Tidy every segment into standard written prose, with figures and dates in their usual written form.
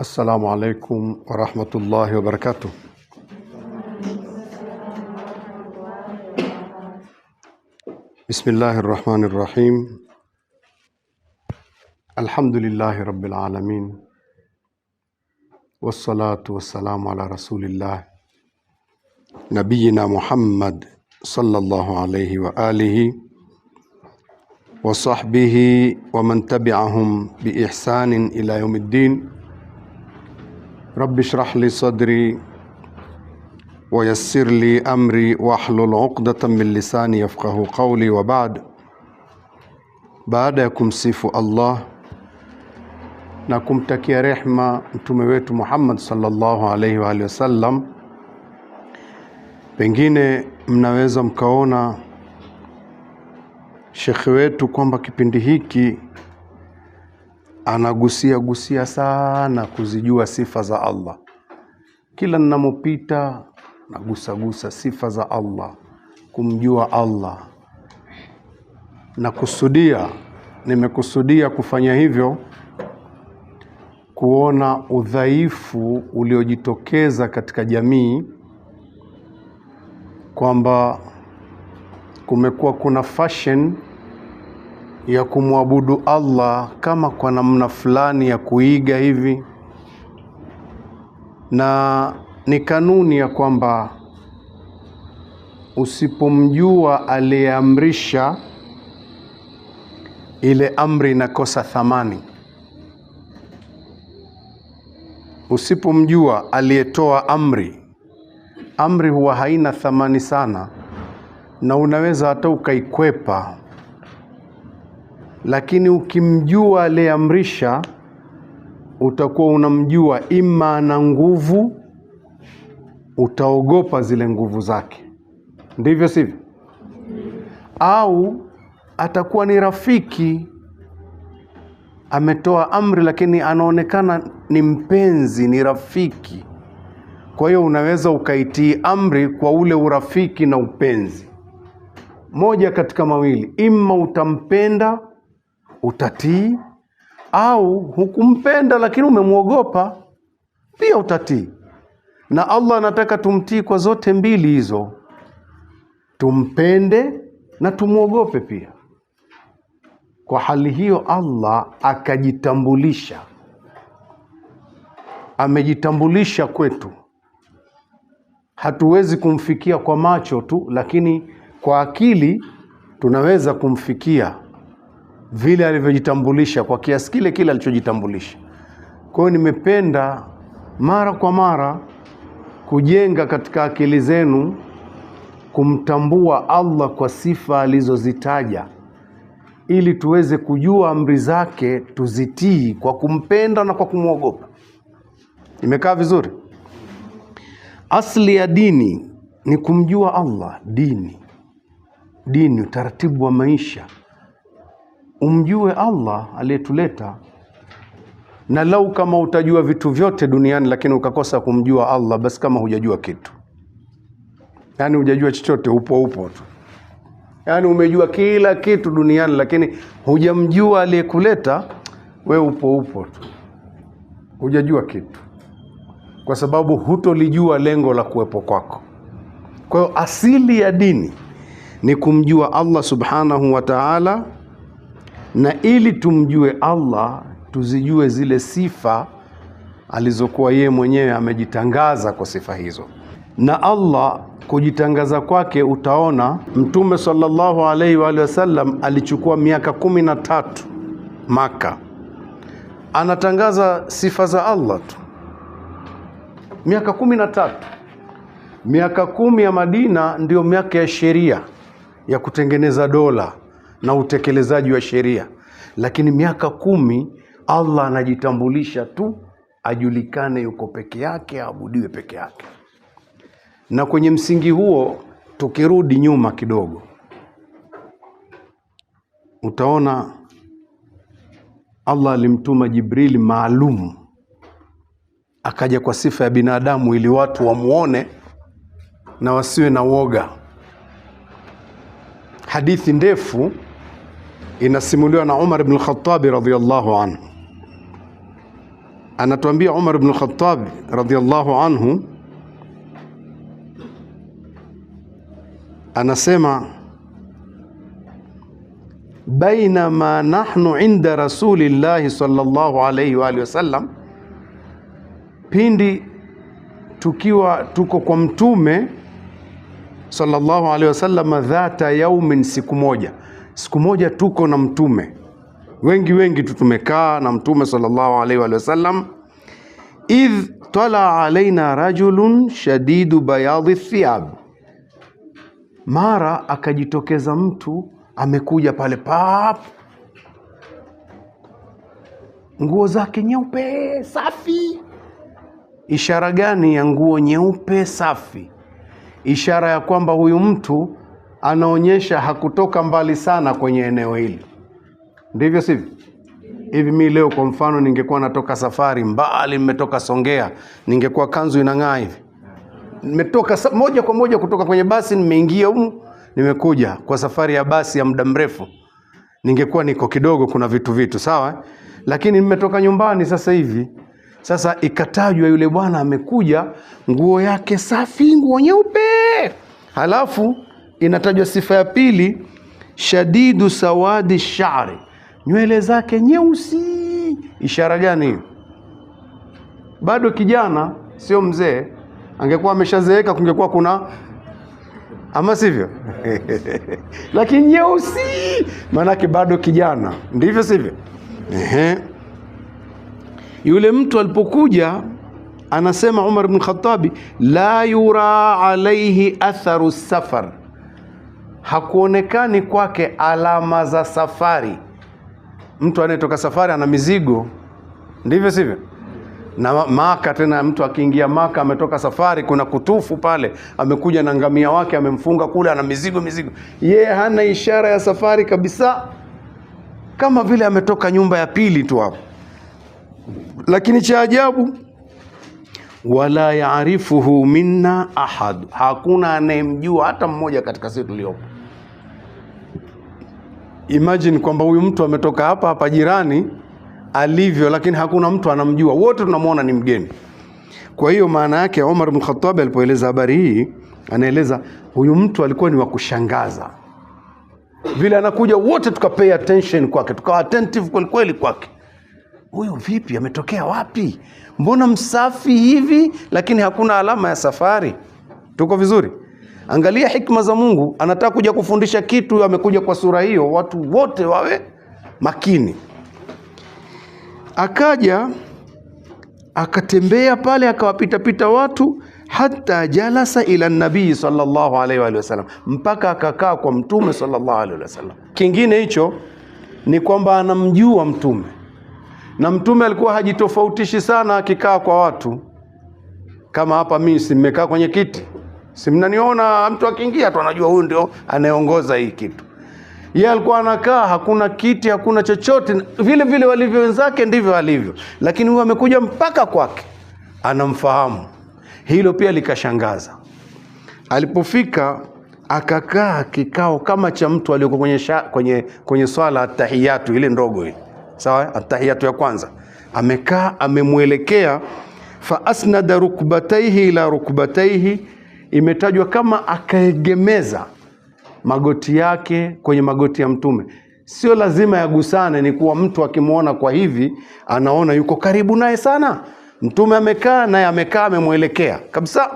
السلام عليكم ورحمة الله وبركاته. بسم الله الرحمن الرحيم. الحمد لله رب العالمين، والصلاة والسلام على رسول الله نبينا محمد صلى الله عليه وآله وصحبه ومن تبعهم بإحسان إلى يوم الدين. رب اشرح لي صدري ويسر لي أمري واحلل عقدة من lisani yafqahu qawli wa ba'd. Baada ya kumsifu Allah na kumtakia rehma mtume wetu Muhammad sallallahu alaihi wa alihi wasallam, pengine mnaweza mkaona shekhi wetu kwamba kipindi hiki anagusia sana kuzijua sifa za Allah. Kila ninamopita nagusa sifa za Allah, kumjua Allah. Nimekusudia kufanya hivyo kuona udhaifu uliojitokeza katika jamii, kwamba kumekuwa kuna fashion ya kumwabudu Allah kama kwa namna fulani ya kuiga hivi, na ni kanuni ya kwamba usipomjua aliyeamrisha, ile amri inakosa thamani. Usipomjua aliyetoa amri huwa haina thamani sana, na unaweza hata ukaikwepa. Lakini ukimjua aliyeamrisha, utakuwa unamjua ima na nguvu, utaogopa zile nguvu zake, ndivyo sivyo? Au atakuwa ni rafiki, ametoa amri lakini anaonekana ni mpenzi, ni rafiki. Kwa hiyo unaweza ukaitii amri kwa ule urafiki na upenzi. Moja katika mawili, ima utampenda utatii, au hukumpenda lakini umemwogopa pia utatii. Na Allah anataka tumtii kwa zote mbili hizo, tumpende na tumuogope pia. Kwa hali hiyo Allah akajitambulisha, amejitambulisha kwetu. Hatuwezi kumfikia kwa macho tu, lakini kwa akili tunaweza kumfikia vile alivyojitambulisha, kwa kiasi kile alichojitambulisha. Kwa hiyo nimependa mara kwa mara kujenga katika akili zenu kumtambua Allah kwa sifa alizozitaja, ili tuweze kujua amri zake, tuzitii kwa kumpenda na kwa kumwogopa. Imekaa vizuri? Asli ya dini ni kumjua Allah. Dini utaratibu wa maisha, umjue Allah aliyetuleta. Na lau kama utajua vitu vyote duniani lakini ukakosa kumjua Allah, basi kama hujajua kitu. Yani hujajua chochote, upo tu. Yani umejua kila kitu duniani lakini hujamjua aliyekuleta, we upo tu. Hujajua kitu, kwa sababu hutolijua lengo la kuwepo kwako. Kwa hiyo asili ya dini ni kumjua Allah subhanahu wa ta'ala, na ili tumjue Allah tuzijue zile sifa alizokuwa yeye mwenyewe amejitangaza kwa sifa hizo. Na Allah kujitangaza kwake, utaona Mtume sallallahu alaihi wa sallam alichukua miaka 13 Maka, anatangaza sifa za Allah tu. Miaka 13. Miaka 10 ya Madina ndio miaka ya sheria, ya kutengeneza dola na utekelezaji wa sheria. Lakini miaka 10 Allah anajitambulisha tu, ajulikane yuko peke yake, aabudiwe peke yake. Na kwenye msingi huo tukirudi nyuma kidogo, utaona Allah alimtuma Jibril maalum, akaja kwa sifa ya binadamu ili watu wamuone na wasiwe na woga. Hadithi ndefu inasimuliwa na Umar ibn al-Khattab radhiyallahu anhu. anatuambia Umar ibn Khattab radhiyallahu anhu, anasema bainama nahnu inda rasulillahi sallallahu alayhi wa alihi wasallam, pindi tukiwa tuko kwa mtume sallallahu alayhi wasallam, dhata yaumin, siku moja tuko na mtume, wengi tu tumekaa na mtume sallallahu alayhi wa sallam, idh tala alaina rajulun shadidu bayadhi thiyab, mara akajitokeza mtu amekuja pale pap, nguo zake nyeupe safi. Ishara gani ya nguo nyeupe safi? Ishara ya kwamba huyu mtu anaonyesha hakutoka mbali sana kwenye eneo hili, ndivyo sivyo? Hivi mimi leo kwa mfano ningekuwa natoka safari mbali, nimetoka Songea, ningekuwa kanzu inang'aa hivi, nimetoka moja kwa moja kutoka kwenye basi, nimeingia humu, nimekuja kwa safari ya basi ya muda mrefu, ningekuwa niko kidogo kuna vitu sawa. Lakini nimetoka nyumbani sasa hivi, sasa ikatajwa yule bwana amekuja, nguo yake safi, nguo nyeupe, halafu inatajwa sifa ya pili, shadidu sawadi sha'ri, nywele zake nyeusi. Ishara gani? Bado kijana, sio mzee. Angekuwa ameshazeeka kungekuwa kuna, ama sivyo? Lakini nyeusi manake bado kijana, ndivyo sivyo? Yule mtu alipokuja, anasema Umar ibn Khattabi, la yura alayhi atharu safar, hakuonekani kwake alama za safari. Mtu anayetoka safari ana mizigo, ndivyo sivyo? Na Maka tena, mtu akiingia Maka ametoka safari, kuna kutufu pale, amekuja na ngamia wake amemfunga kule, ana mizigo. Yeye hana ishara ya safari kabisa, kama vile ametoka nyumba ya pili tu hapo. Lakini cha ajabu, wala yaarifuhu minna ahad, hakuna anayemjua hata mmoja katika sisi tuliopo. Imagine kwamba huyu mtu ametoka hapa jirani alivyo, lakini hakuna mtu anamjua, wote tunamwona ni mgeni. Kwa hiyo maana yake Umar ibn Khattab alipoeleza habari hii, anaeleza huyu mtu alikuwa ni wa kushangaza. Vile anakuja wote tukapay attention kwake, tukawa attentive kweli kwake. Huyu vipi, ametokea wapi? Mbona msafi hivi lakini hakuna alama ya safari? Tuko vizuri? Angalia hikma za Mungu, anataka kuja kufundisha kitu, amekuja kwa sura hiyo, watu wote wawe makini. Akaja akatembea pale, akawapita watu, hata jalasa ila nabii sallallahu alaihi wa sallam, mpaka akakaa kwa mtume sallallahu alaihi wa sallam. Kingine hicho ni kwamba anamjua mtume, na mtume alikuwa hajitofautishi sana akikaa kwa watu. Kama hapa mimi simekaa kwenye kiti, si mnaniona, mtu akiingia tu anajua huyu ndio anayeongoza hii kitu. Yeye alikuwa anakaa, hakuna kiti, hakuna chochote, vile walivyo wenzake ndivyo alivyo, lakini huyu amekuja mpaka kwake, anamfahamu. Hilo pia likashangaza. Alipofika akakaa kikao kama cha mtu aliyoko kwenye swala at-tahiyatu ile ndogo ile, sawa, at-tahiyatu ya kwanza. Amekaa, amemwelekea, fa asnada rukbatayhi ila rukbatayhi, imetajwa kama akaegemeza magoti yake kwenye magoti ya mtume. Sio lazima yagusane, ni kuwa mtu akimuona kwa hivi anaona yuko karibu naye sana. Mtume amekaa naye amekaa, amemwelekea kabisa,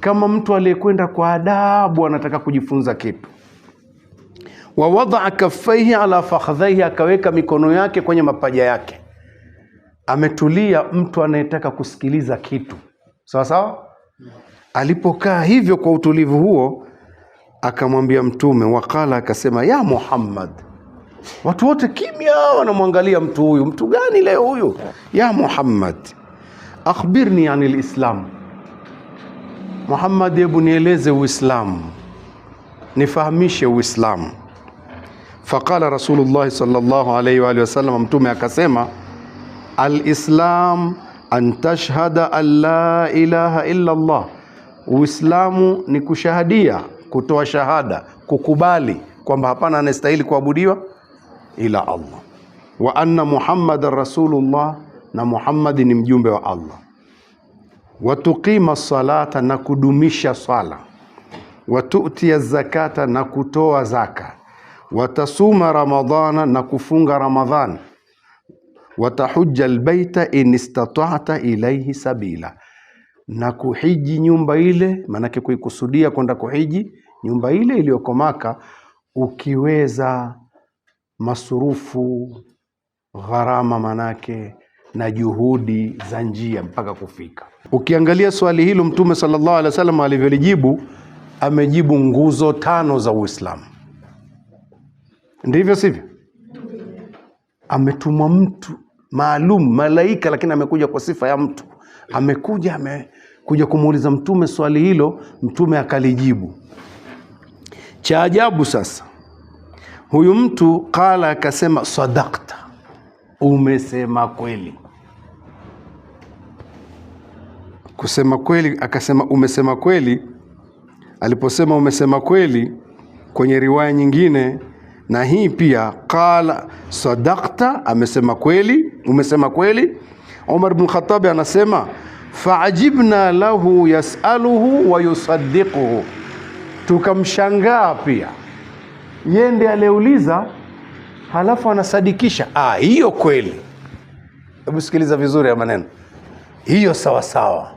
kama mtu aliyekwenda kwa adabu anataka kujifunza kitu. Wa wadaa kaffaihi ala fakhdhaihi, akaweka mikono yake kwenye mapaja yake, ametulia, mtu anayetaka kusikiliza kitu. Sawa. Alipokaa hivyo kwa utulivu huo, akamwambia mtume, wakala, akasema, ya Muhammad. Watu wote kimya, wanamwangalia mtu huyu, mtu gani leo huyu? Ya Muhammad, akhbirni anil Islam. Muhammad, hebu nieleze Uislamu, nifahamishe Uislamu. Faqala Rasulullah sallallahu alayhi wa sallam, mtume akasema, al-Islam an tashhada an la ilaha illa Allah. Uislamu ni kushahadia, kutoa shahada, kukubali kwamba hapana anastahili kuabudiwa ila Allah, wa anna Muhammadar Rasulullah, na Muhammad ni mjumbe wa Allah. Watuqima salata, na kudumisha sala. Watu'tiya zakata, na kutoa zaka. Watasuma ramadhana, na kufunga Ramadhani. Watahujja albaita in istata'ta ilayhi sabila, na kuhiji nyumba ile, manake kuikusudia kwenda kuhiji nyumba ile iliyoko Maka, ukiweza masurufu, gharama manake na juhudi za njia mpaka kufika. Ukiangalia swali hilo Mtume sallallahu alaihi wasallam alivyolijibu, amejibu nguzo 5 za Uislamu. Ndivyo sivyo? Ametumwa mtu maalum, malaika, lakini amekuja kwa sifa ya mtu. Amekuja kumuuliza Mtume swali hilo, Mtume akalijibu. Cha ajabu sasa, huyu mtu kala, akasema sadaqta, umesema kweli. Kusema kweli, akasema umesema kweli. Aliposema umesema kweli, kwenye riwaya nyingine na hii pia, qala sadaqta, amesema kweli, umesema kweli. Umar ibn Khattab anasema faajibna lahu yasaluhu wa yusaddiquhu, tukamshangaa pia, yeye ndiye aliuliza halafu anasadikisha. Hiyo kweli. Hebu sikiliza vizuri ya maneno hiyo, sawa sawa.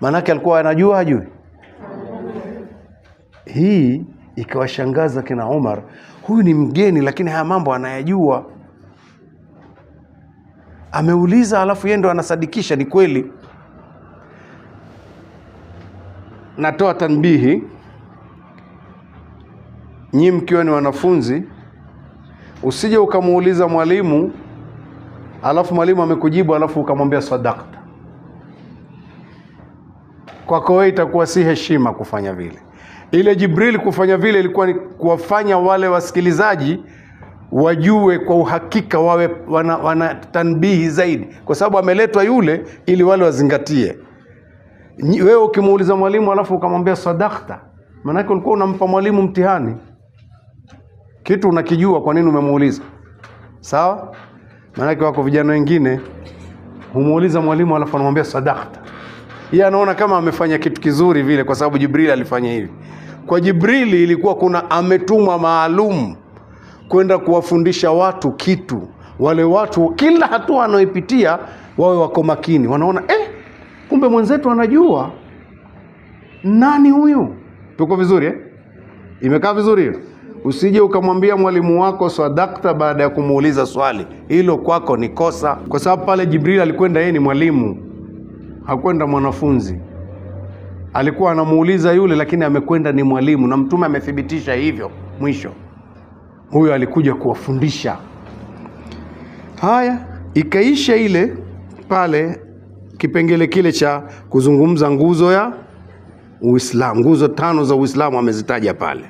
Manake alikuwa anajua, hajui? Hii ikawashangaza kina Umar. Huyu ni mgeni, lakini haya mambo anayajua. Ameuliza alafu yeye ndo anasadikisha ni kweli. Natoa tanbihi, nyinyi mkiwa ni wanafunzi, usije ukamuuliza mwalimu alafu mwalimu amekujibu alafu ukamwambia sadaqta. Kwako wewe itakuwa si heshima kufanya vile. Ile Jibril kufanya vile ilikuwa ni kuwafanya wale wasikilizaji wajue kwa uhakika, wawe wana tanbihi zaidi, kwa sababu ameletwa yule ili wale wazingatie. Wewe ukimuuliza mwalimu alafu ukamwambia sadaqta, maana yake ulikuwa unampa mwalimu mtihani. Kitu unakijua, kwa nini umemuuliza? Sawa? Maana yake wako vijana wengine humuuliza mwalimu alafu anamwambia sadaqta. Yeye anaona kama amefanya kitu kizuri vile, kwa sababu Jibril alifanya hivi. Kwa Jibril ilikuwa kuna ametumwa maalum kwenda kuwafundisha watu kitu. Wale watu kila hatua anayoipitia wawe wako makini, wanaona kumbe mwenzetu anajua. Nani huyu? Tuko vizuri Imekaa vizuri hiyo? Usije ukamwambia mwalimu wako sadaqta baada ya kumuuliza swali. Hilo kwako ni kosa, kwa sababu pale Jibril alikwenda, yeye ni mwalimu, hakwenda mwanafunzi. Alikuwa anamuuliza yule, lakini amekwenda ni mwalimu, na Mtume amethibitisha hivyo. Mwisho huyo alikuja kuwafundisha. Haya, ikaisha ile pale kipengele kile cha kuzungumza nguzo ya Uislamu. Nguzo 5 za Uislamu amezitaja pale.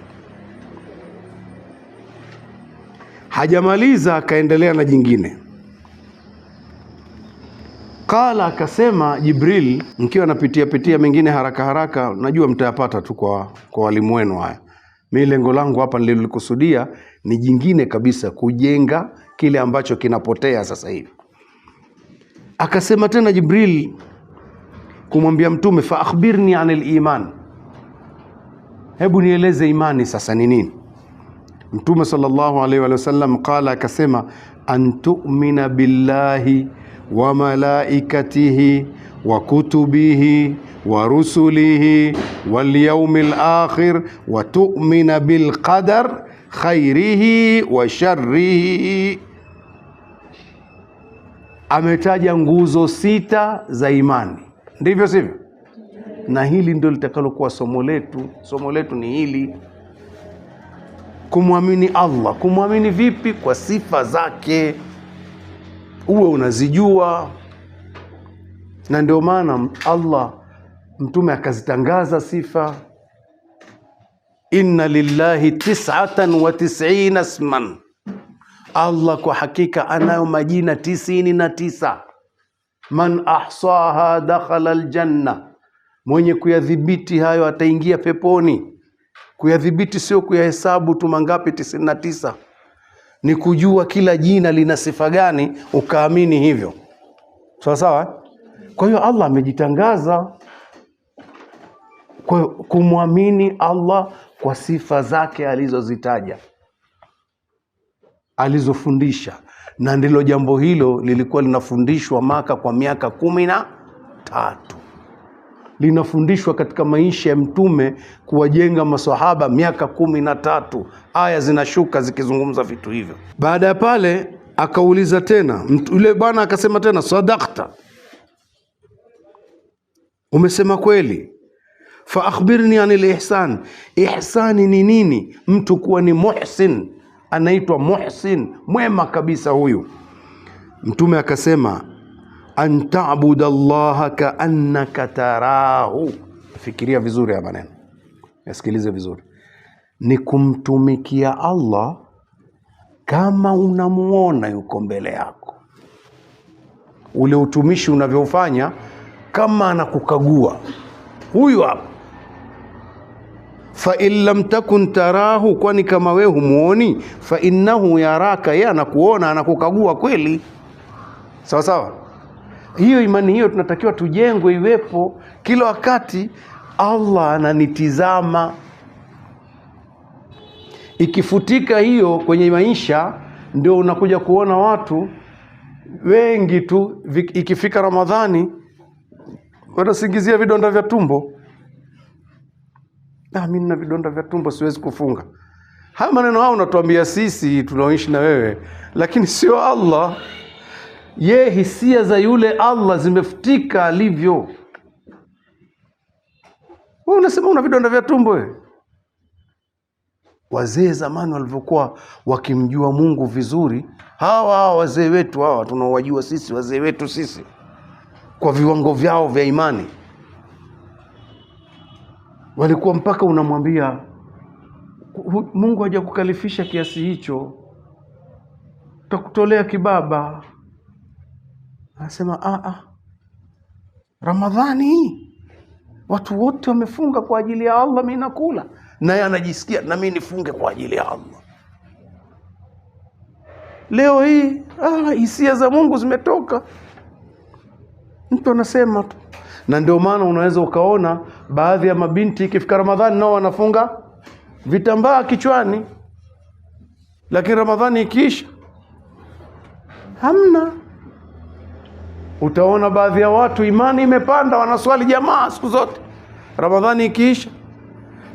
Hajamaliza, akaendelea na jingine. Kala, akasema Jibril, mkiwa napitia mengine haraka haraka, najua mtayapata tu kwa walimu wenu haya. Mimi lengo langu hapa nilikusudia ni jingine kabisa, kujenga kile ambacho kinapotea sasa hivi. Akasema tena Jibril kumwambia Mtume, fa akhbirni anil iman, hebu nieleze imani sasa ni nini? Mtume sallallahu alaihi wa sallam qala, akasema an tu'mina billahi wa malaikatihi wa kutubihi wa rusulihi wal yawmil akhir wa tu'mina bil qadar khairihi wa sharrihi. Ametaja nguzo 6 za imani, ndivyo sivyo? Na hili ndio litakalokuwa somo letu. Somo letu ni hili, kumwamini Allah. Kumwamini vipi? Kwa sifa zake, uwe unazijua. Na ndio maana Allah, Mtume akazitangaza sifa, inna lillahi 99 isman, Allah kwa hakika anayo majina 99. Man ahsaha dakhala aljanna, mwenye kuyadhibiti hayo ataingia peponi. Kuyadhibiti sio kuyahesabu tu mangapi 99, ni kujua kila jina lina sifa gani, ukaamini hivyo. Sawa sawa. Kwa hiyo Allah amejitangaza. Kwa kumwamini Allah kwa sifa zake alizozitaja, alizofundisha, na ndilo jambo hilo lilikuwa linafundishwa Maka kwa miaka 13. Linafundishwa katika maisha ya Mtume kuwajenga maswahaba miaka 13. Aya zinashuka zikizungumza vitu hivyo. Baada ya pale akauliza tena yule bwana, akasema tena, sadaqta, umesema kweli. Fa akhbirni anil ihsan. Ihsani ni nini? Mtu kuwa ni muhsin, anaitwa muhsin, mwema kabisa huyu. Mtume akasema, an ta'budu Allaha ka'annaka tarahu. Fikiria vizuri hapa maneno, yasikilize vizuri. Ni kumtumikia Allah kama unamuona yuko mbele yako. Ule utumishi unavyofanya kama anakukagua huyu hapa. Fa in lam takun tarahu, kwani kama wewe humuoni, fa innahu yaraka, yeye anakuona, anakukagua kweli. Sawa sawa. Hiyo imani hiyo tunatakiwa tujengwe, iwepo kila wakati. Allah ananitizama. Ikifutika hiyo kwenye maisha, ndio unakuja kuona watu wengi tu ikifika Ramadhani wanasingizia vidonda vya tumbo. Mimi nina vidonda vya tumbo, siwezi kufunga. Haya maneno hao unatuambia sisi tunaoishi na wewe, lakini sio Allah. Ye hisia za yule Allah zimefutika alivyo. Wewe unasema una vidonda vya tumbo wewe? Wazee zamani walivyokuwa wakimjua Mungu vizuri, hawa wazee wetu hawa tunaowajua sisi, wazee wetu sisi, kwa viwango vyao vya imani, walikuwa mpaka unamwambia Mungu hajakukalifisha kiasi hicho, utakutolea kibaba. Anasema Ramadhani watu wote wamefunga kwa ajili ya Allah, mimi nakula. Naye anajisikia na mimi nifunge kwa ajili ya Allah. Leo hii hisia za Mungu zimetoka, mtu anasema tu. Na ndio maana unaweza ukaona baadhi ya mabinti ikifika Ramadhani nao wanafunga vitambaa kichwani, lakini Ramadhani ikiisha hamna. Utaona baadhi ya watu imani imepanda, wanaswali jamaa siku zote, Ramadhani ikiisha.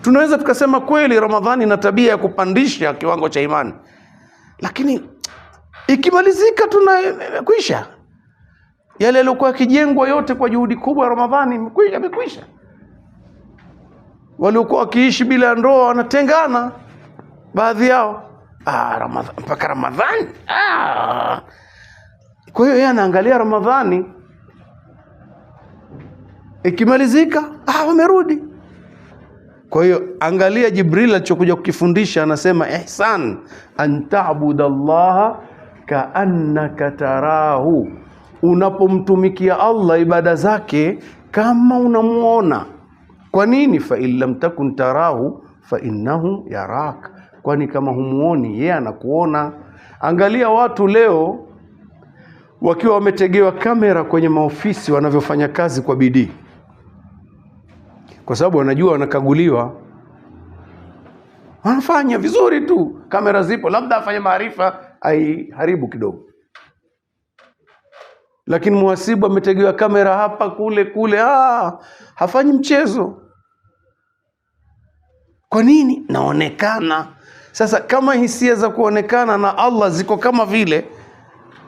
Tunaweza tukasema kweli Ramadhani ina tabia ya kupandisha kiwango cha imani, lakini ikimalizika tunakwisha. Yale yaliokuwa kijengwa yote kwa juhudi kubwa, Ramadhani imekwisha. Waliokuwa wakiishi bila ndoa wanatengana baadhi yao. Ramadhani mpaka Ramadhani. Kwa hiyo yeye anaangalia Ramadhani ikimalizika, wamerudi. Kwa hiyo angalia Jibril alichokuja kukifundisha, anasema ihsan an ta'budallaha ka'annaka tarahu. Unapomtumikia Allah ibada zake kama unamuona. Kwa nini? Fa illam takun tarahu fa innahu yarak, kwani kama humuoni yeye anakuona. Angalia watu leo wakiwa wametegewa kamera kwenye maofisi, wanavyofanya kazi kwa bidii, kwa sababu wanajua wanakaguliwa. Wanafanya vizuri tu, kamera zipo, labda afanye maarifa aiharibu kidogo. Lakini muhasibu ametegewa kamera hapa kule, hafanyi mchezo. Kwa nini? Naonekana. Sasa kama hisia za kuonekana na Allah ziko kama vile,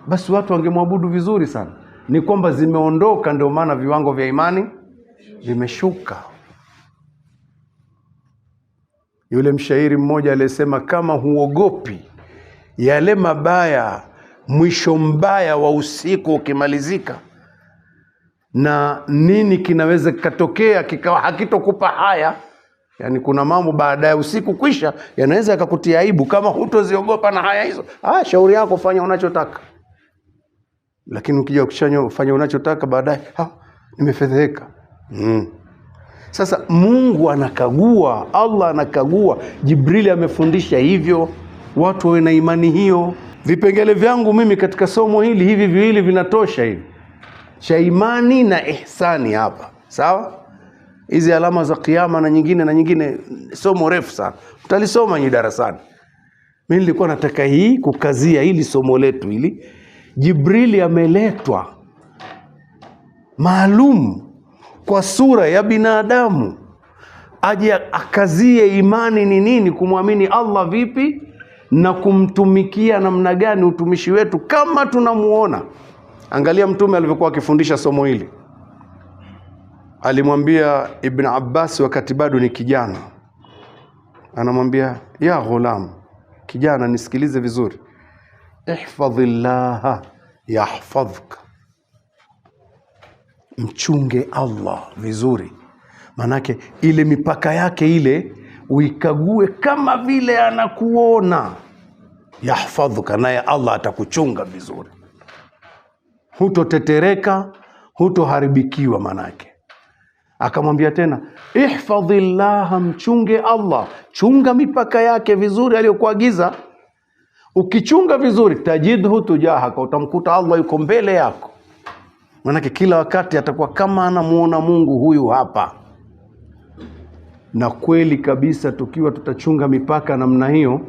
basi watu wangemwabudu vizuri sana. Ni kwamba zimeondoka, ndio maana viwango vya imani vimeshuka. Yule mshairi mmoja alisema, kama huogopi yale mabaya, mwisho mbaya wa usiku ukimalizika, na nini kinaweza kikatokea kikawa hakitokupa haya. Yani kuna mambo baada ya usiku kwisha yanaweza yakakutia aibu. Kama hutoziogopa na haya hizo, shauri yako, fanya unachotaka. Lakini ukija kufanya unachotaka baadaye, nimefedheka. Sasa Mungu anakagua, Allah anakagua. Jibrili amefundisha hivyo, watu wawe na imani hiyo. Vipengele vyangu mimi katika somo hili, hivi viwili vinatosha hivi. cha imani na ihsani hapa. Sawa? Hizi alama za kiyama na nyingine somo refu sana. Mtalisoma ni darasani. Mimi nilikuwa nataka hii kukazia hili somo letu hili. Jibrili ameletwa maalum kwa sura ya binadamu aje akazie imani ni nini, kumwamini Allah vipi na kumtumikia namna gani utumishi wetu kama tunamuona. Angalia mtume alivyokuwa akifundisha somo hili. Alimwambia Ibn Abbas wakati bado ni kijana, anamwambia ya ghulam, kijana nisikilize vizuri, ihfadhillaha yahfadhka, mchunge Allah vizuri. Manake ile mipaka yake ile uikague kama vile anakuona. Yahfadhuka, naye Allah atakuchunga vizuri, hutotetereka, hutoharibikiwa. Manake akamwambia tena ihfadhillaha, mchunge Allah, chunga mipaka yake vizuri aliyokuagiza. Ukichunga vizuri tajidhu tujahaka, utamkuta Allah yuko mbele yako. Manake kila wakati atakuwa kama anamuona Mungu huyu hapa. Na kweli kabisa, tukiwa tutachunga mipaka namna hiyo,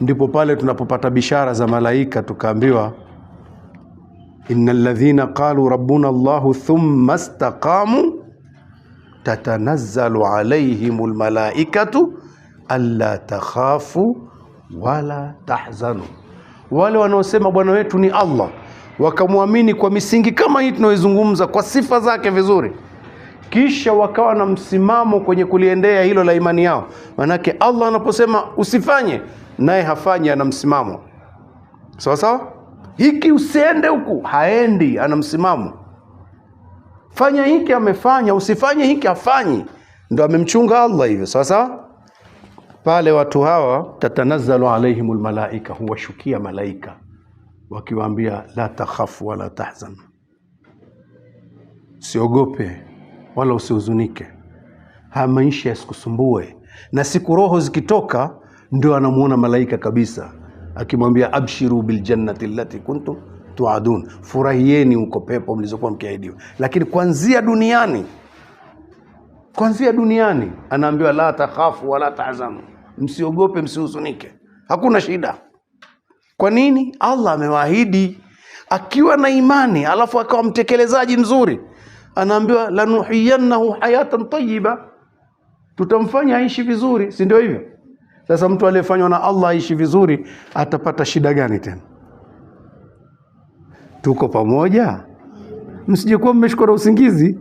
ndipo pale tunapopata bishara za malaika, tukaambiwa innal ladhina qalu rabbuna Allahu thumma istaqamu tatanazzalu alayhimul malaikatu alla takhafu wala tahzanu. Wale wanaosema bwana wetu ni Allah, wakamwamini kwa misingi kama hii tunaoizungumza, kwa sifa zake vizuri, kisha wakawa na msimamo kwenye kuliendea hilo la imani yao. Manake Allah anaposema usifanye, naye hafanyi, ana msimamo. Sawa sawa? Hiki usiende huku, haendi, ana msimamo. Fanya hiki, amefanya. Usifanye hiki, hafanyi. Ndio amemchunga Allah hivyo. Sawa sawa? Pale watu hawa tatanazzalu alaihimul malaika, huwashukia malaika wakiwaambia la takhafu wala tahzan, usiogope wala usihuzunike, haya maisha yasikusumbue. Na siku roho zikitoka, ndio anamuona malaika kabisa akimwambia abshiru bil jannati allati kuntum tuadun, furahieni uko pepo mlizokuwa mkiahidiwa. Lakini kuanzia duniani anaambiwa la takhafu wala tahzanu, msiogope msihuzunike, hakuna shida. Kwa nini? Allah amewaahidi. Akiwa na imani alafu akawa mtekelezaji mzuri, anaambiwa lanuhiyannahu hayatan tayyiba, tutamfanya aishi vizuri, si ndio hivyo? Sasa mtu aliyefanywa na Allah aishi vizuri atapata shida gani tena? Tuko pamoja? Msije kuwa mmeshikwa usingizi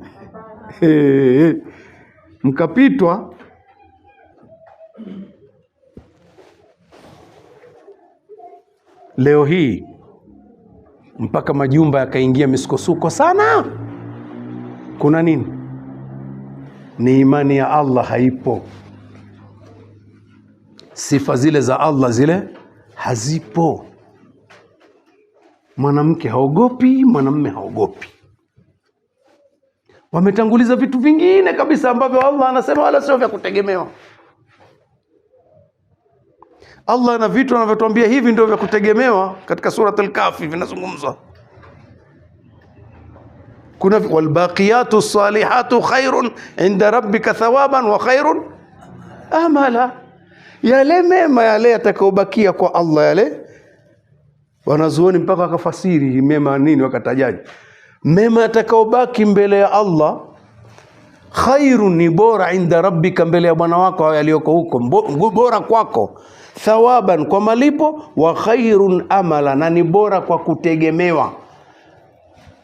mkapitwa. Leo hii mpaka majumba yakaingia misukosuko sana. Kuna nini? Ni imani ya Allah haipo. Sifa zile za Allah zile hazipo. Mwanamke haogopi, mwanamume haogopi. Wametanguliza vitu vingine kabisa ambavyo Allah anasema wala sio vya kutegemewa. Allah na vitu anavyotuambia hivi ndio vya kutegemewa. Katika sura Al-Kahfi vinazungumzwa. Kuna walbaqiyatu salihatu khairun inda rabbika thawaban wa khairun amala. Yale mema yale yatakayobakia kwa Allah, yale wanazuoni mpaka wakafasiri mema nini, wakatajaji mema yatakayobaki mbele ya Allah. Khairun ni bora, inda rabbika, mbele ya Bwana wako yaliyoko huko, bora kwako. Thawaban, kwa malipo. Wa khairun amala, na ni bora kwa kutegemewa.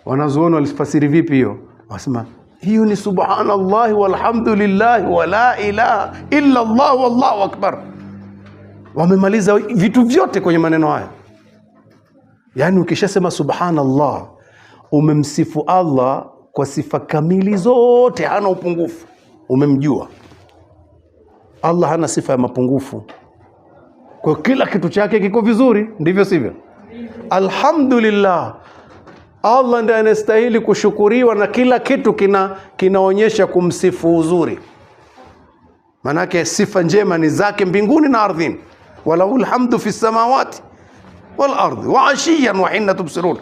Wanazuoni walifasiri vipi hiyo? Wasema hiyo ni subhanallahi walhamdulillah wa la ilaha illa Allah wallahu akbar. Wamemaliza vitu vyote kwenye maneno haya. Yani ukishasema subhanallah, umemsifu Allah kwa sifa kamili zote, hana upungufu. Umemjua Allah hana sifa ya mapungufu, kwa kila kitu chake kiko vizuri, ndivyo sivyo? Alhamdulillah, Allah ndiye anastahili kushukuriwa na kila kitu kinaonyesha kumsifu uzuri. Manake sifa njema ni zake mbinguni na ardhini. Walahul hamdu fi samawati wal ardi wa ashiyan wa hina tubsirun.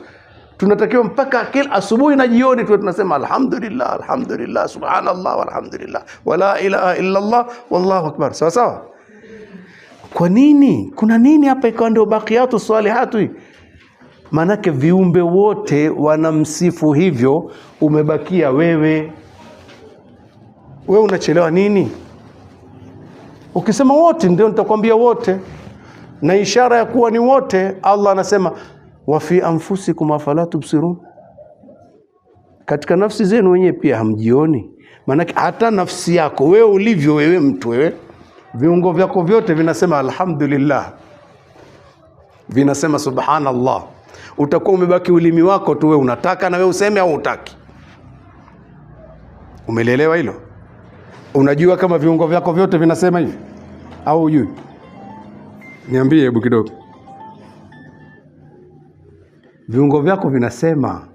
Tunatakiwa mpaka kila asubuhi na jioni tuwe tunasema alhamdulillah, alhamdulillah, subhanallah, walhamdulillah, wala ilaha illa Allah, wallahu akbar. Sawa sawa? Kwa nini? Kuna nini hapa ikawa ndio baqiyatu salihatu hii? Manake viumbe wote wanamsifu hivyo, umebakia wewe. Wewe unachelewa nini? Ukisema wote, ndio nitakwambia wote, na ishara ya kuwa ni wote. Allah anasema wa fi anfusikum afala tubsirun, katika nafsi zenu wenyewe pia hamjioni. Manake hata nafsi yako wewe ulivyo, wewe mtu, wewe viungo vyako vyote vinasema alhamdulillah, vinasema subhanallah. Utakuwa umebaki ulimi wako tu, wewe unataka na wewe useme au utaki. Umeelewa hilo? Unajua kama viungo vyako vyote vinasema hivi au hujui? Niambie hebu kidogo. Viungo vyako vinasema,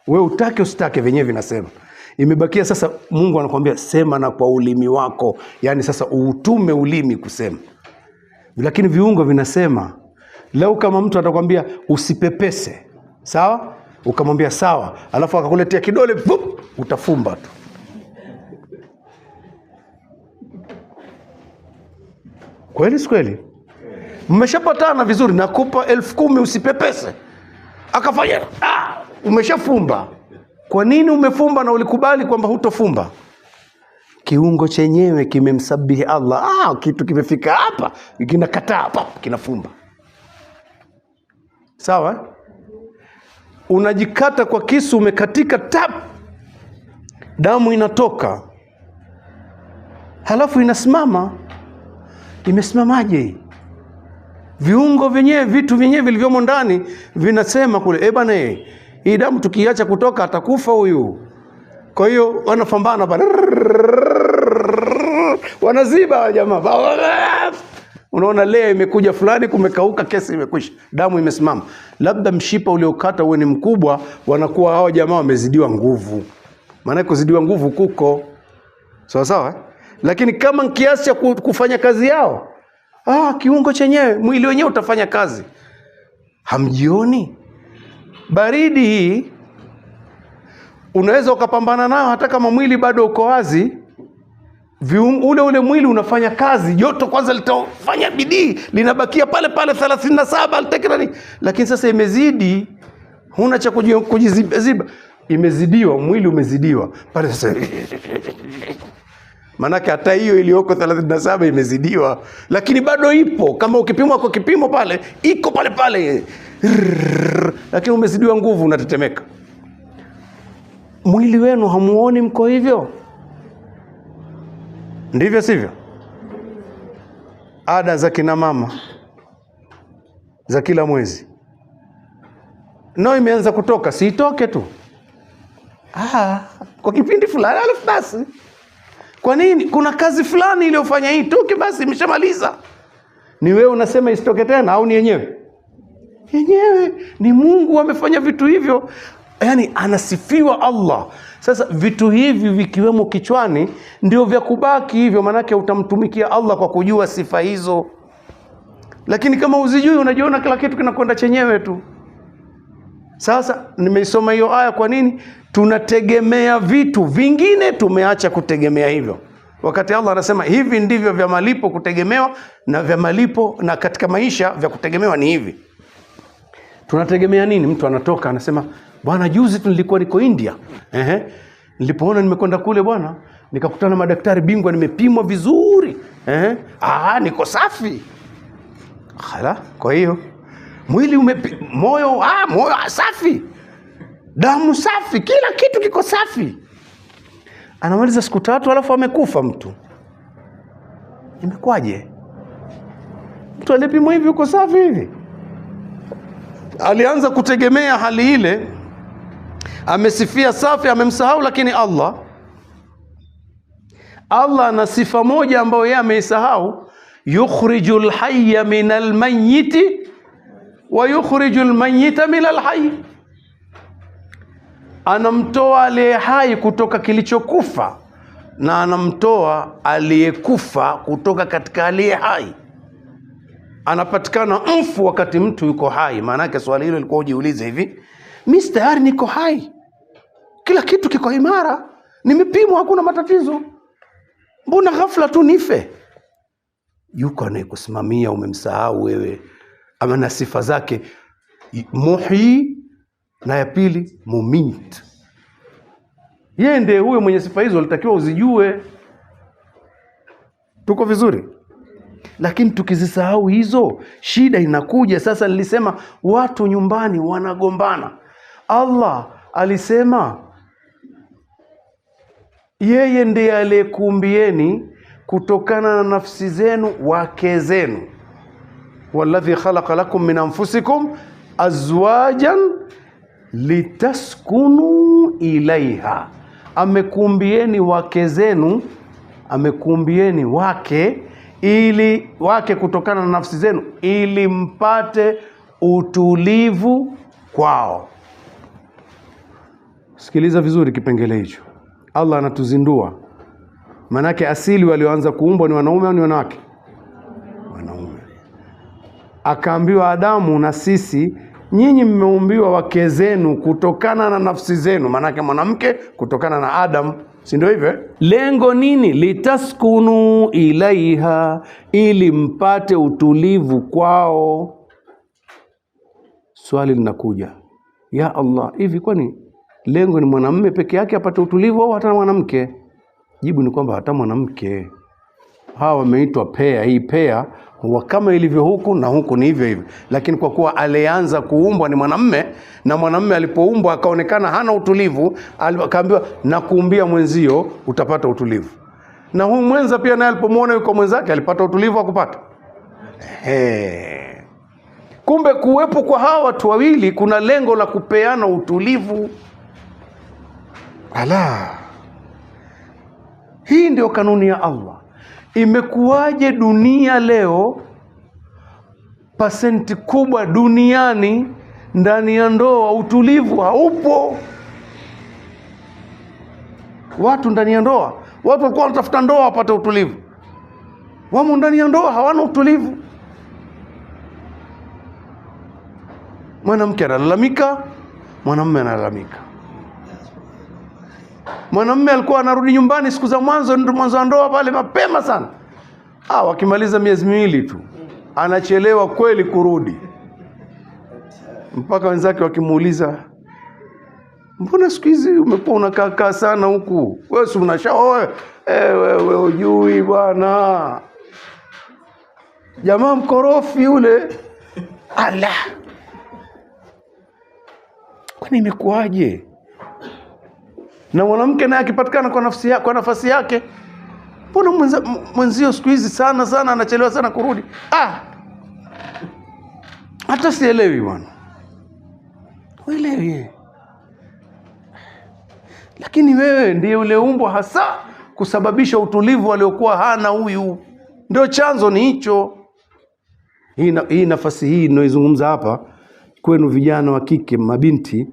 wewe utake usitake venyewe vinasema. Imebakia sasa Mungu anakuambia sema na kwa ulimi wako, yani sasa uutume ulimi kusema. Lakini viungo vinasema. Leo kama mtu atakwambia usipepese, sawa? Ukamwambia sawa, alafu akakuletea kidole, utafumba tu. Kweli si kweli? Mmeshapatana vizuri, nakupa 10,000 usipepese. Akafanya umeshafumba. Kwa nini umefumba na ulikubali kwamba hutofumba? Kiungo chenyewe kimemsabihi Allah. Kitu kimefika hapa, kinakataa, kinafumba. Sawa? Unajikata kwa kisu, umekatika, tap, damu inatoka, halafu inasimama. Imesimamaje? Viungo vyenyewe, vitu vyenyewe vilivyomo ndani vinasema kule, bana, hii damu tukiacha kutoka atakufa huyu. Kwa hiyo wanapambana pale, wanaziba jamaa. Unaona leo imekuja fulani, kumekauka, kesi imekwisha, damu imesimama. Labda mshipa uliokata uwe ni mkubwa, wanakuwa hao jamaa wamezidiwa nguvu. Maana kuzidiwa nguvu kuko sawa sawa, lakini kama kiasi cha kufanya kazi yao, kiungo chenyewe, mwili wenyewe utafanya kazi. Hamjioni? Baridi hii unaweza ukapambana nayo hata kama mwili bado uko wazi. Ule mwili unafanya kazi, joto kwanza litafanya bidii, linabakia pale pale 37 alitekana, lakini sasa imezidi, huna cha kujiziba, imezidiwa, mwili umezidiwa pale sasa. Manake hata hiyo iliyoko 37 imezidiwa, lakini bado ipo. Kama ukipimwa kwa kipimo pale, iko pale pale, lakini umezidiwa nguvu, unatetemeka. Mwili wenu hamuoni mko hivyo? Ndivyo sivyo? Ada za kina mama za kila mwezi imeanza kutoka, siitoke tu kwa kipindi fulani, alafu basi. Kwa nini? Kuna kazi fulani iliyofanya hii toke, basi imeshamaliza. Ni wewe unasema isitoke tena au ni yenyewe? Yenyewe. Ni Mungu amefanya vitu hivyo, yani anasifiwa Allah. Sasa vitu hivi vikiwemo kichwani ndio vya kubaki hivyo, manake utamtumikia Allah kwa kujua sifa hizo. Lakini kama uzijui, unajiona kila kitu kinakwenda chenyewe tu. Sasa nimeisoma hiyo aya. Kwa nini? Tunategemea vitu vingine, tumeacha kutegemea hivyo, wakati Allah anasema hivi ndivyo vya malipo kutegemewa, na vya malipo na katika maisha vya kutegemewa ni hivi. Tunategemea nini? Mtu anatoka anasema, bwana, juzi tu nilikuwa niko India. Nilipoona nimekwenda kule bwana, nikakutana madaktari bingwa, nimepimwa vizuri. Niko safi. Kwa hiyo mwili moyo safi, damu safi, kila kitu kiko safi. Anamaliza siku 3 alafu amekufa mtu. Imekwaje? Mtu alipimwa hivi uko safi hivi? Alianza kutegemea hali ile, amesifia safi, amemsahau. Lakini Allah ana sifa moja ambayo yeye ameisahau, yukhrijul hayya minal mayyiti wa yukhrijul mayyita minal hayy. Anamtoa aliye hai kutoka kilichokufa, na anamtoa aliyekufa kutoka katika aliye hai. Anapatikana mfu wakati mtu yuko hai. Maana yake swali hilo lilikuwa ujiulize hivi, Mimi tayari niko hai, kila kitu kiko imara, nimepimwa, hakuna matatizo, mbona ghafla tu nife? Yuko anayekusimamia, umemsahau wewe. Ama na sifa zake, muhyi, na ya pili mumit. Yeye ndiye huyo mwenye sifa hizo, alitakiwa uzijue. Tuko vizuri? Lakini tukizisahau hizo, shida inakuja. Sasa nilisema watu nyumbani wanagombana. Allah alisema yeye ndiye aliyekuumbieni kutokana na nafsi zenu wake zenu. Walladhi khalaqa lakum min anfusikum azwajan litaskunu ilaiha. Amekuumbieni wake zenu, amekuumbieni wake kutokana na nafsi zenu ili mpate utulivu kwao. Sikiliza vizuri kipengele hicho. Allah anatuzindua. Manake asili walioanza kuumbwa ni wanaume au ni wanawake? Wanaume. Akaambiwa Adamu na sisi, nyinyi mmeumbiwa wake zenu kutokana na nafsi zenu. Manake mwanamke kutokana na Adam, si ndio hivyo? Lengo nini? Litaskunu ilaiha, ili mpate utulivu kwao. Swali linakuja, ya Allah, hivi kwani lengo ni mwanamume peke yake apate utulivu au hata mwanamke? Jibu ni kwamba hata mwanamke. Hawa wameitwa pea. Hii pea huwa kama ilivyo huku na huku ni hivyo hivyo. Lakini kwa kuwa alianza kuumbwa ni mwanamume, na mwanamume alipoumbwa akaonekana hana utulivu, akaambiwa na kuumbia mwenzio utapata utulivu. Na huyu mwenza pia naye alipomuona yuko mwenzake alipata utulivu akupata. Kumbe kuwepo kwa hawa watu wawili kuna lengo la kupeana utulivu. Hii ndio kanuni ya Allah. Imekuwaje dunia leo pasenti kubwa duniani ndani ya ndoa utulivu haupo? Watu ndani ya ndoa, watu walikuwa wanatafuta ndoa wapate utulivu, wamo ndani ya ndoa hawana utulivu. Mwanamke analalamika, mwanamume analalamika. Mwanamume alikuwa anarudi nyumbani siku za mwanzo wa ndoa pale mapema sana. Wakimaliza miezi miwili tu anachelewa kweli kurudi. Mpaka wenzake wakimuuliza, mbona siku hizi umekuwa unakaa sana huku? Wewe si unashaoa? Wewe hujui bwana. Jamaa mkorofi yule. Kwani imekuaje? Na mwanamke naye akipatikana kwa nafasi yake, mbona mwenzio siku hizi sana anachelewa sana kurudi? Hata sielewi bwana. Uelewi. Lakini wewe ndiye ule umbo hasa kusababisha utulivu aliokuwa hana huyu. Ndio chanzo ni hicho. Hii nafasi hii ninayoizungumza hapa kwenu vijana wa kike, mabinti,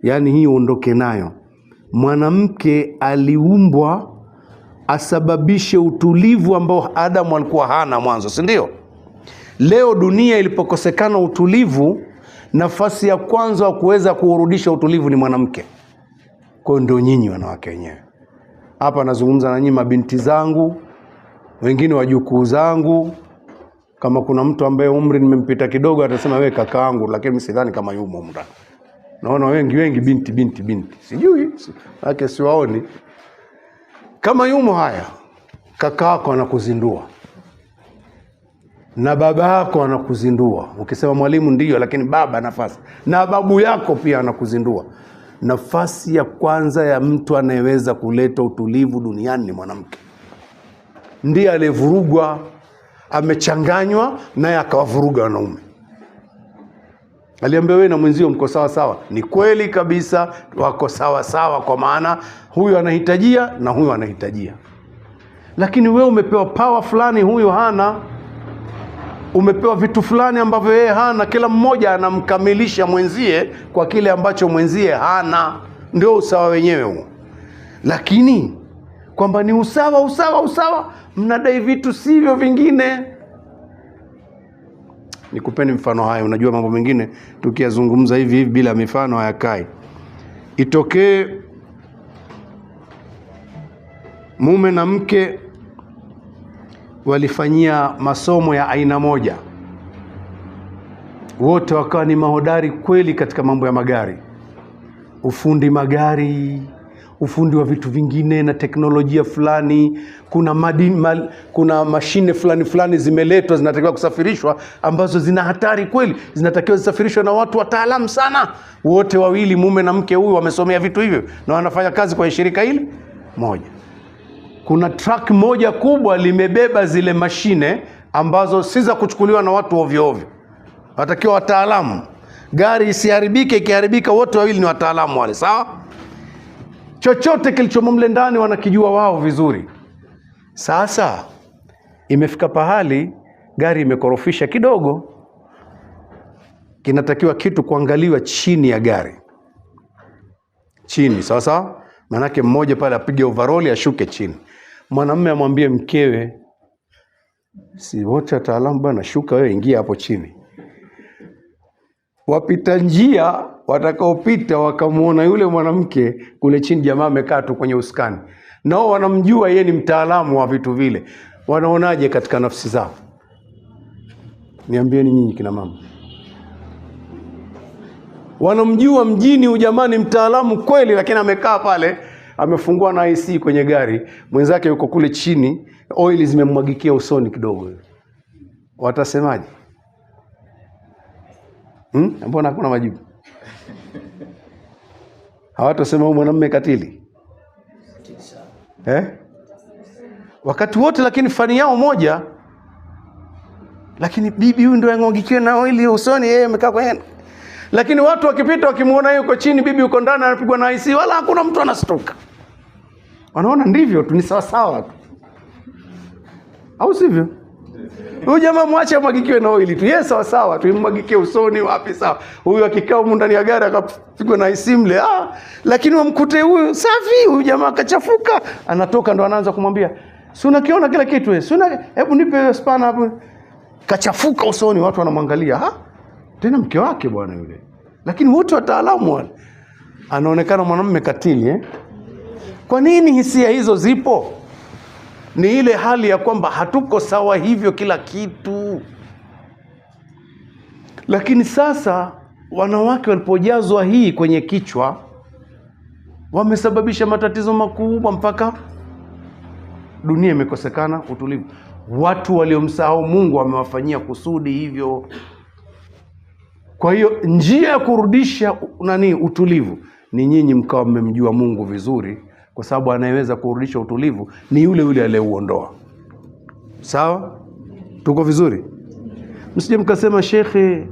yani hii uondoke nayo. Mwanamke aliumbwa asababishe utulivu ambao Adamu alikuwa hana mwanzo, si ndio? Leo dunia ilipokosekana utulivu, nafasi ya kwanza wa kuweza kuurudisha utulivu ni mwanamke. Kwa hiyo ndio nyinyi wanawake wenyewe. Hapa nazungumza na nyinyi mabinti zangu, wengine wajukuu zangu. Kama kuna mtu ambaye umri nimempita kidogo atasema wewe kakaangu, lakini mimi sidhani kama yumo umri. Naona wengi binti. Sijui, yake siwaoni. Kama yumo haya, kaka yako anakuzindua. Na baba yako anakuzindua. Ukisema mwalimu ndiyo, lakini baba nafasi. Na babu yako pia anakuzindua. Nafasi ya kwanza ya mtu anayeweza kuleta utulivu duniani ni mwanamke. Ndiye aliyevurugwa, amechanganywa naye akawavuruga wanaume. Aliambia wewe na mwenzio mko sawa sawa. Ni kweli kabisa wako sawa sawa, kwa maana huyu anahitajia na huyu anahitajia. Lakini wewe umepewa power fulani huyu hana. Umepewa vitu fulani ambavyo yeye hana. Kila mmoja anamkamilisha mwenzie kwa kile ambacho mwenzie hana. Ndio usawa wenyewe huo. Lakini kwamba ni usawa, mnadai vitu sivyo vingine. Nikupeni mfano haya, unajua mambo mengine tukiyazungumza hivi bila mifano hayakai. Itokee mume na mke walifanyia masomo ya aina moja, wote wakawa ni mahodari kweli katika mambo ya magari, ufundi magari, ufundi wa vitu vingine na teknolojia fulani. Kuna mashine fulani zimeletwa, zinatakiwa kusafirishwa, ambazo zina hatari kweli, zinatakiwa zisafirishwe na watu wataalamu sana. Wote wawili, mume na mke huyu, wamesomea vitu hivyo na wanafanya kazi kwa shirika hili moja. Kuna truck moja kubwa limebeba zile mashine ambazo si za kuchukuliwa na watu ovyo ovyo, watakiwa wataalamu. Gari isiharibike, ikiharibika wote wawili ni wataalamu wale, sawa? Chochote kilichomo mle ndani wanakijua wao vizuri. Sasa imefika pahali gari imekorofisha kidogo, kinatakiwa kitu kuangaliwa chini ya gari, chini, sawa sawa. Manake mmoja pale apige overall ashuke chini. Mwanamume amwambie mkewe, si wote wataalamu bwana, shuka wewe, ingia hapo chini. Wapita njia watakaopita wakamuona yule mwanamke kule chini, jamaa amekaa tu kwenye uskani, nao wanamjua yeye ni mtaalamu wa vitu vile, wanaonaje katika nafsi zao? Niambieni nyinyi kina mama. Wanamjua mjini ujamani mtaalamu kweli, lakini amekaa pale amefungua na IC kwenye gari, mwenzake yuko kule chini, oili zimemwagikia usoni kidogo. Watasemaje? Mbona hakuna majibu? Hawatasema huyu mwanamume katili? Wakati wote, lakini fani yao moja. Lakini bibi huyu ndio yangogikiwa na oili usoni, yeye amekaa kwenye. Lakini watu wakipita wakimuona yuko chini, bibi yuko ndani anapigwa na IC, wala hakuna mtu anastuka. Wanaona ndivyo tu, ni sawa sawa tu, au sivyo? Huyu jamaa mwache amwagikiwe na oili tu, yeye sawa sawa tu, imwagikie usoni wapi sawa. Huyu akikaa huko ndani ya gari akapigwa na IC mle, lakini wamkute huyu safi, huyu jamaa akachafuka, anatoka ndo anaanza kumwambia, si unakiona kila kitu wewe, si una, hebu nipe spana hapo. Kachafuka usoni, watu wanamwangalia, tena mke wake bwana yule, lakini wote wataalamu wale. Anaonekana mwanamume katili. Kwa nini hisia hizo zipo? Ni ile hali ya kwamba hatuko sawa hivyo kila kitu. Lakini sasa wanawake walipojazwa hii kwenye kichwa, wamesababisha matatizo makubwa, mpaka dunia imekosekana utulivu. Watu waliomsahau Mungu wamewafanyia kusudi hivyo. Kwa hiyo njia ya kurudisha utulivu ni nyinyi mkawa mmemjua Mungu vizuri, kwa sababu anayeweza kurudisha utulivu ni yule yule aliyeuondoa. Sawa? Tuko vizuri? Msije mkasema shekhe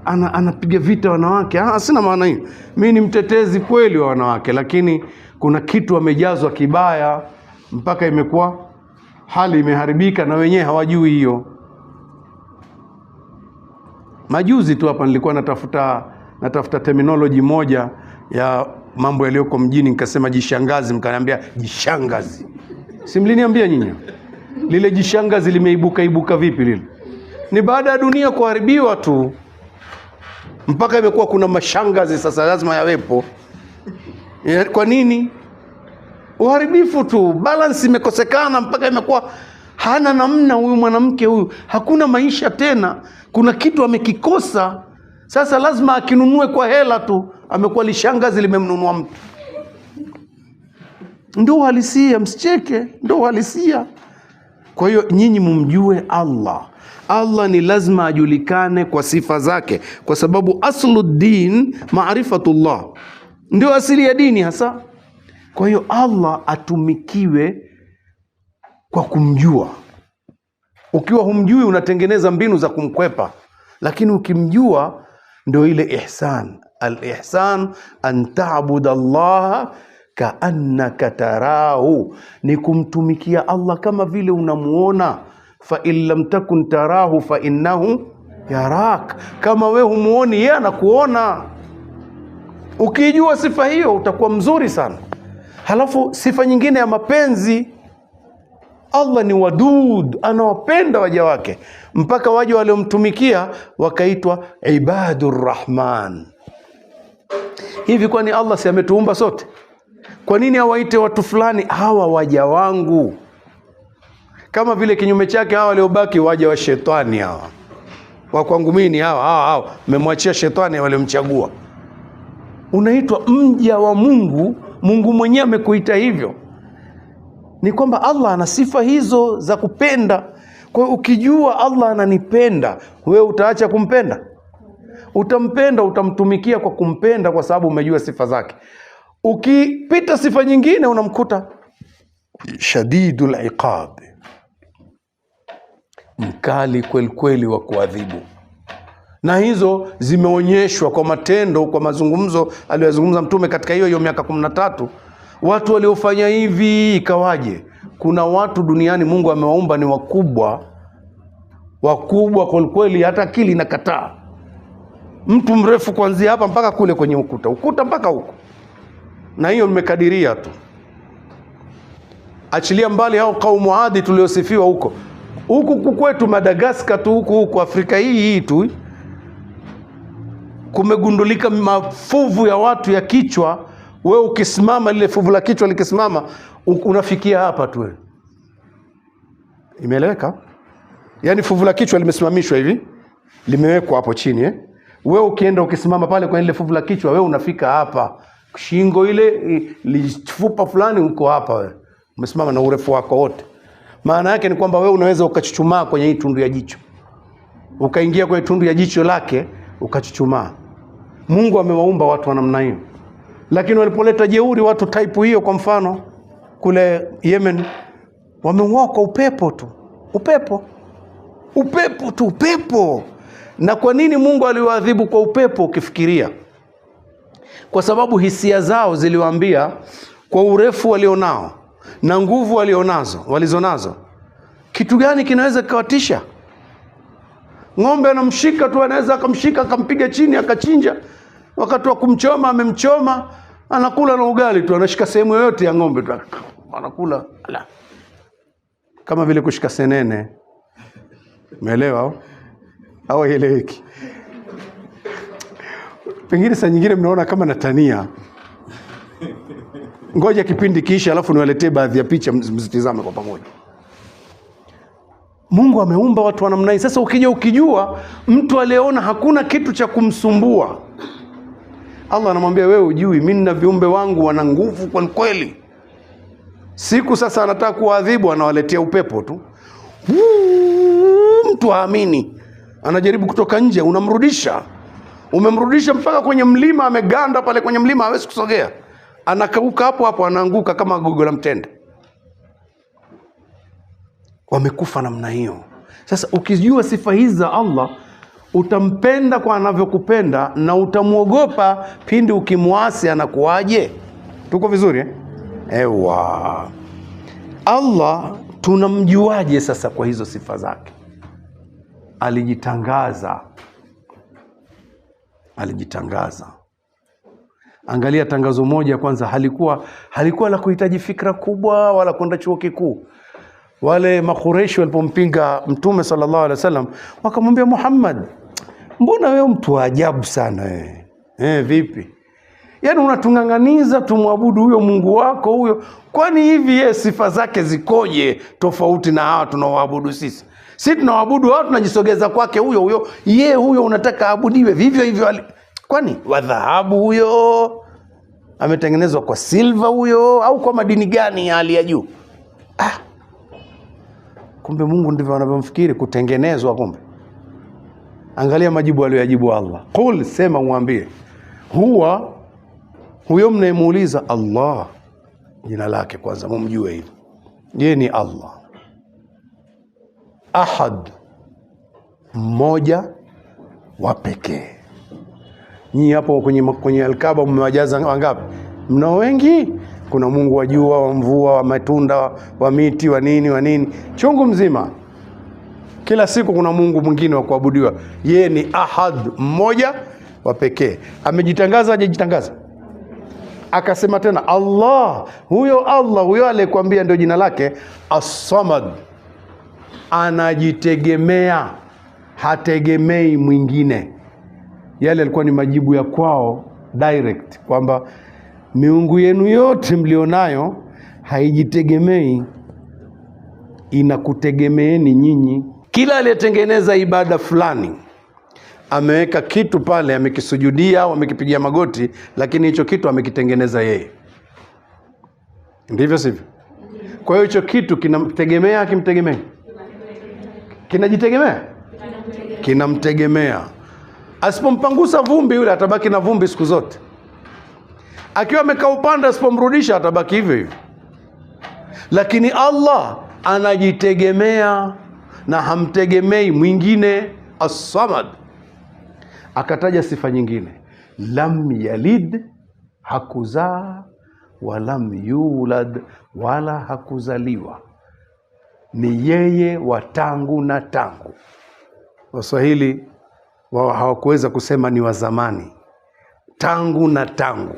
anapiga vita wanawake. Sina maana hiyo. Mimi ni mtetezi kweli wa wanawake, lakini kuna kitu wamejazwa kibaya mpaka imekuwa hali imeharibika na wenyewe hawajui hiyo. Majuzi tu hapa nilikuwa natafuta terminology moja ya mambo yaliyoko mjini, nikasema jishangazi, mkaniambia jishangazi. Simliniambia nyinyi? Lile jishangazi limeibuka vipi lile? Ni baada ya dunia kuharibiwa tu mpaka imekuwa kuna mashangazi sasa lazima yawepo. Kwa nini? Uharibifu tu, balance imekosekana mpaka imekuwa hana namna huyu mwanamke huyu, hakuna maisha tena, kuna kitu amekikosa. Sasa lazima akinunue kwa hela tu, amekuwa lishangazi limemnunua mtu. Ndio halisia, msicheke, ndio halisia. Kwa hiyo nyinyi mumjue Allah. Allah ni lazima ajulikane kwa sifa zake, kwa sababu asluddin maarifatullah, ndio asili ya dini hasa. Kwa hiyo Allah atumikiwe kwa kumjua. Ukiwa humjui unatengeneza mbinu za kumkwepa, lakini ukimjua ndio ile ihsan. Al-ihsan an ta'budu Allah ka'annaka tarahu, ni kumtumikia Allah kama vile unamuona. Fa in lam takun tarahu fa innahu yarak, kama we humuoni yeye anakuona. Ukijua sifa hiyo utakuwa mzuri sana. Halafu sifa nyingine ya mapenzi, Allah ni wadud, anawapenda waja wake, mpaka waja waliomtumikia wakaitwa ibadur rahman. Hivi kwani Allah si ametuumba sote? Kwa nini awaite watu fulani hawa waja wangu? Kama vile kinyume chake hawa waliobaki waja wa shetani, hawa wa kwangu mimi, hawa mmemwachia shetani waliomchagua. Unaitwa mja wa Mungu, Mungu mwenyewe amekuita hivyo. Ni kwamba Allah ana sifa hizo za kupenda. Kwa hiyo ukijua Allah ananipenda, wewe utaacha kumpenda? Utampenda, utamtumikia kwa kumpenda, kwa sababu umejua sifa zake. Ukipita sifa nyingine unamkuta shadidul iqab, mkali kweli kweli wa kuadhibu. Na hizo zimeonyeshwa kwa matendo, kwa mazungumzo aliyozungumza Mtume katika hiyo miaka 13. Watu waliofanya hivi ikawaje? Kuna watu duniani Mungu amewaumba ni wakubwa kweli kweli, hata akili inakataa. Mtu mrefu kuanzia hapa mpaka kule kwenye ukuta mpaka huko, na hiyo nimekadiria tu. Achilia mbali hao kaumu Adi tuliosifiwa huku kwetu Madagascar tu, huku Afrika hii tu kumegundulika mafuvu ya watu ya kichwa. Wewe ukisimama, lile fuvu la kichwa likisimama unafikia hapa tu. Imeeleweka? Yaani fuvu la kichwa limesimamishwa hivi, limewekwa hapo chini Wewe ukienda ukisimama pale kwenye ile fuvu la kichwa, wewe unafika hapa. Shingo ile lifupa fulani uko hapa wewe. Umesimama na urefu wako wote. Maana yake ni kwamba wewe unaweza ukachuchumaa kwenye hii tundu ya jicho. Ukaingia kwenye tundu ya jicho lake ukachuchumaa. Mungu amewaumba watu wa namna hiyo. Lakini walipoleta jeuri watu type hiyo, kwa mfano kule Yemen, wameuoa kwa upepo tu. Upepo. Na kwa nini Mungu aliwaadhibu kwa upepo ukifikiria? Kwa sababu hisia zao ziliwaambia, kwa urefu walionao na nguvu walizonazo, kitu gani kinaweza kuwatisha? Ng'ombe anamshika tu, anaweza akamshika akampiga chini akachinja. Wakati wa kumchoma amemchoma, anakula na ugali tu, anashika sehemu yoyote ya ng'ombe tu anakula. Kama vile kushika senene. Umeelewa au haieleweki? Pengine saa nyingine mnaona kama natania. Ngoja kipindi kisha alafu niwaletee baadhi ya picha mzitizame kwa pamoja. Mungu ameumba watu wa namna hii. Sasa ukijua mtu aliyeona hakuna kitu cha kumsumbua, Allah anamwambia wewe ujui mimi na viumbe wangu wana nguvu kwa kweli. Siku sasa anataka kuadhibu, anawaletea upepo tu. Mtu haamini. Anajaribu kutoka nje, umemrudisha mpaka kwenye mlima, ameganda pale kwenye mlima, hawezi kusogea. Anakauka hapo anaanguka kama gogo la mtende. Wamekufa namna hiyo. Sasa ukijua sifa hizi za Allah, utampenda kwa anavyokupenda na utamuogopa pindi ukimwasi anakuaje. Tuko vizuri Ewa. Allah tunamjuaje sasa kwa hizo sifa zake? Alijitangaza. Angalia tangazo moja kwanza, halikuwa la kuhitaji fikra kubwa wala kwenda chuo kikuu. Wale Makureishi walipompinga Mtume sallallahu alaihi wasallam, wakamwambia Muhammad, mbona wewe mtu wa ajabu sana wewe? Vipi? Yaani unatung'ang'aniza tumwabudu huyo Mungu wako huyo. Kwani hivi yeye sifa zake zikoje tofauti na hawa tunaoabudu sisi? Sisi tunaabudu wao, tunajisogeza kwake huyo. Yeye huyo unataka abudiwe vivyo hivyo. Kwani wa dhahabu huyo? Ametengenezwa kwa silver huyo au kwa madini gani ya hali ya juu? Kumbe Mungu ndivyo anavyomfikiri kutengenezwa kumbe. Angalia majibu aliyoyajibu Allah. Qul, sema muambie, huyo mnayemuuliza Allah, jina lake kwanza mumjue hili. Yeye ni Allah. Ahad, mmoja wa pekee. Nyinyi hapo kwenye Al-Kaaba mmewajaza wangapi? Mna wengi. Kuna Mungu wa jua, wa mvua, wa matunda, wa miti, wa nini, chungu mzima. Kila siku kuna Mungu mwingine wa kuabudiwa. Yeye ni ahad, mmoja wa pekee. Amejitangaza, hajajitangaza? Akasema tena Allah, huyo aliyekwambia ndio jina lake, As-Samad, anajitegemea, hategemei mwingine. Yale alikuwa ni majibu ya kwao direct, kwamba miungu yenu yote mlionayo haijitegemei, inakutegemeeni nyinyi. Kila aliyetengeneza ibada fulani ameweka kitu pale, amekisujudia au amekipigia magoti, lakini hicho kitu amekitengeneza yeye. Ndivyo sivyo? Kwa hiyo hicho kitu kinamtegemea, hakimtegemei? Kinajitegemea, kinamtegemea. Asipompangusa vumbi, yule atabaki na vumbi siku zote. Akiwa amekaa upande, asipomrudisha atabaki hivyo hivyo. Lakini Allah anajitegemea na hamtegemei mwingine. As-Samad. Akataja sifa nyingine, lam yalid, hakuzaa, walam yulad, wala hakuzaliwa. Ni yeye wa tangu na tangu. Waswahili wao hawakuweza kusema ni wa zamani. Tangu na tangu,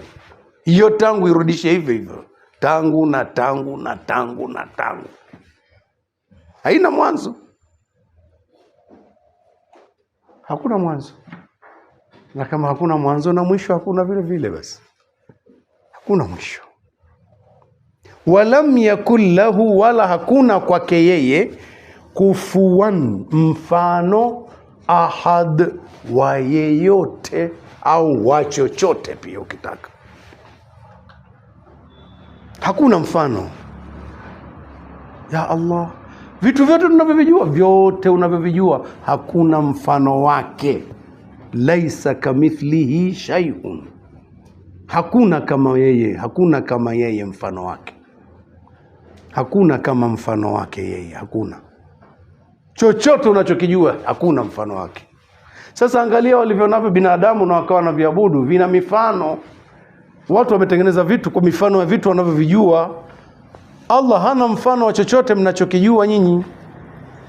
hiyo tangu irudishe hivyo hivyo, tangu na tangu na tangu na tangu, haina mwanzo, hakuna mwanzo. Na kama hakuna mwanzo na mwisho, hakuna vile vile, basi hakuna mwisho. Walam yakul lahu, wala hakuna kwake yeye, kufuwan, mfano, ahad, wa yeyote au wa chochote pia ukitaka. Hakuna mfano. Ya Allah, vitu vyote tunavyovijua, vyote unavyovijua, hakuna mfano wake. Laisa kamithlihi shay'un, hakuna kama yeye, hakuna kama yeye mfano wake, hakuna kama mfano wake yeye, hakuna. Chochote unachokijua hakuna mfano wake. Sasa angalia walivyo navyo binadamu na wakawa na viabudu, vina mifano. Watu wametengeneza vitu kwa mifano ya vitu wanavyovijua. Allah hana mfano wa chochote mnachokijua nyinyi.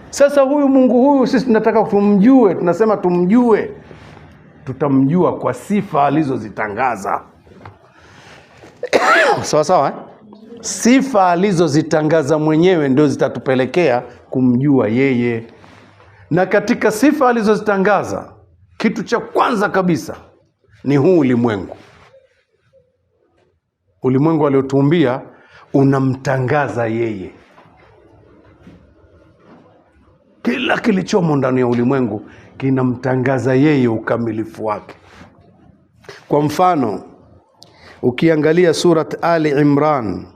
Sasa huyu Mungu huyu sisi tunataka tumjue, tunasema tumjue. Tutamjua kwa sifa alizozitangaza. Sawa sawa, eh? Sifa alizozitangaza mwenyewe ndio zitatupelekea kumjua yeye. Na katika sifa alizozitangaza, kitu cha kwanza kabisa ni huu ulimwengu. Ulimwengu aliotuumbia unamtangaza yeye. Kila kilichomo ndani ya ulimwengu kinamtangaza yeye, ukamilifu wake. Kwa mfano, ukiangalia surat Ali Imran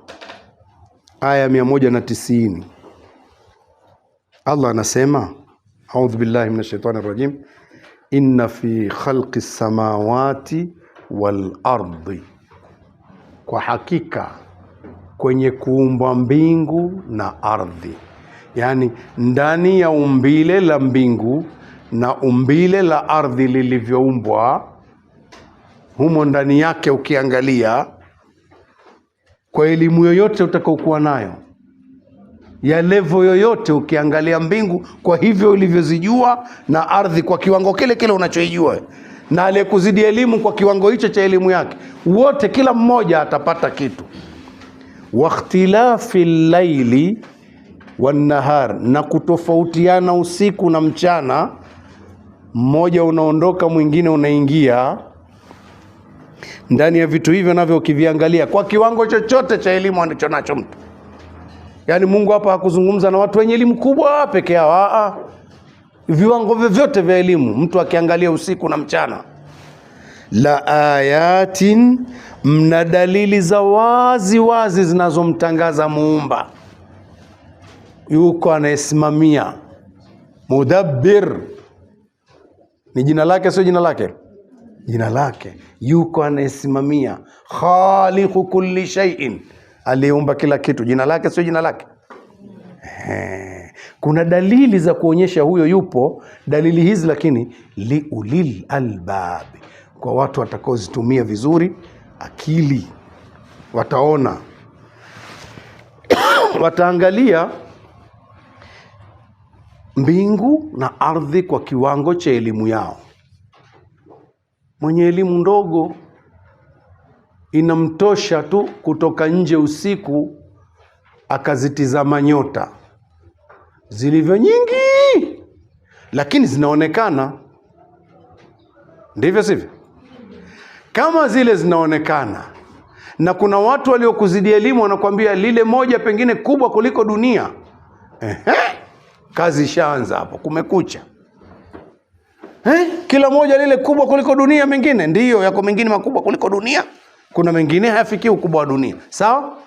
aya 190, Allah anasema, a'udhu billahi minash shaitani rajim, inna fi khalqi samawati wal ardi, kwa hakika kwenye kuumba mbingu na ardhi, yani ndani ya umbile la mbingu na umbile la ardhi lilivyoumbwa, humo ndani yake ukiangalia, kwa elimu yoyote utakayokuwa nayo ya level yoyote, ukiangalia mbingu kwa hivyo ulivyozijua na ardhi kwa kiwango kile kile unachoijua, na aliyekuzidi elimu kwa kiwango hicho cha elimu yake, wote kila mmoja atapata kitu. Wakhtilafi llaili wan nahar, na kutofautiana usiku na mchana, mmoja unaondoka mwingine unaingia. Ndani ya vitu hivyo navyo ukiviangalia kwa kiwango chochote cha elimu anachonacho mtu, yani Mungu hapa hakuzungumza na watu wenye elimu kubwa peke yao, viwango vyote vya elimu mtu akiangalia usiku na mchana. La ayatin, mna dalili za wazi wazi zinazomtangaza muumba. Yuko anayesimamia, mudabbir ni jina lake, sio jina lake? Jina lake. Yuko anayesimamia, khaliqu kulli shay'in, aliumba kila kitu. Jina lake, sio jina lake? Kuna dalili za kuonyesha huyo yupo. Dalili hizi lakini liulil albab, kwa watu watakaozitumia vizuri akili, wataona wataangalia mbingu na ardhi kwa kiwango cha elimu yao. Mwenye elimu ndogo inamtosha tu kutoka nje usiku akazitizama nyota zilivyo nyingi, lakini zinaonekana. Ndivyo sivyo? Kama zile zinaonekana, na kuna watu waliokuzidi elimu wanakuambia lile moja pengine kubwa kuliko dunia, kazi ishaanza hapo, kumekucha. Kila moja lile kubwa kuliko dunia, mengine ndiyo yako, mengine makubwa kuliko dunia, kuna mengine hayafikii ukubwa wa dunia. Sawa?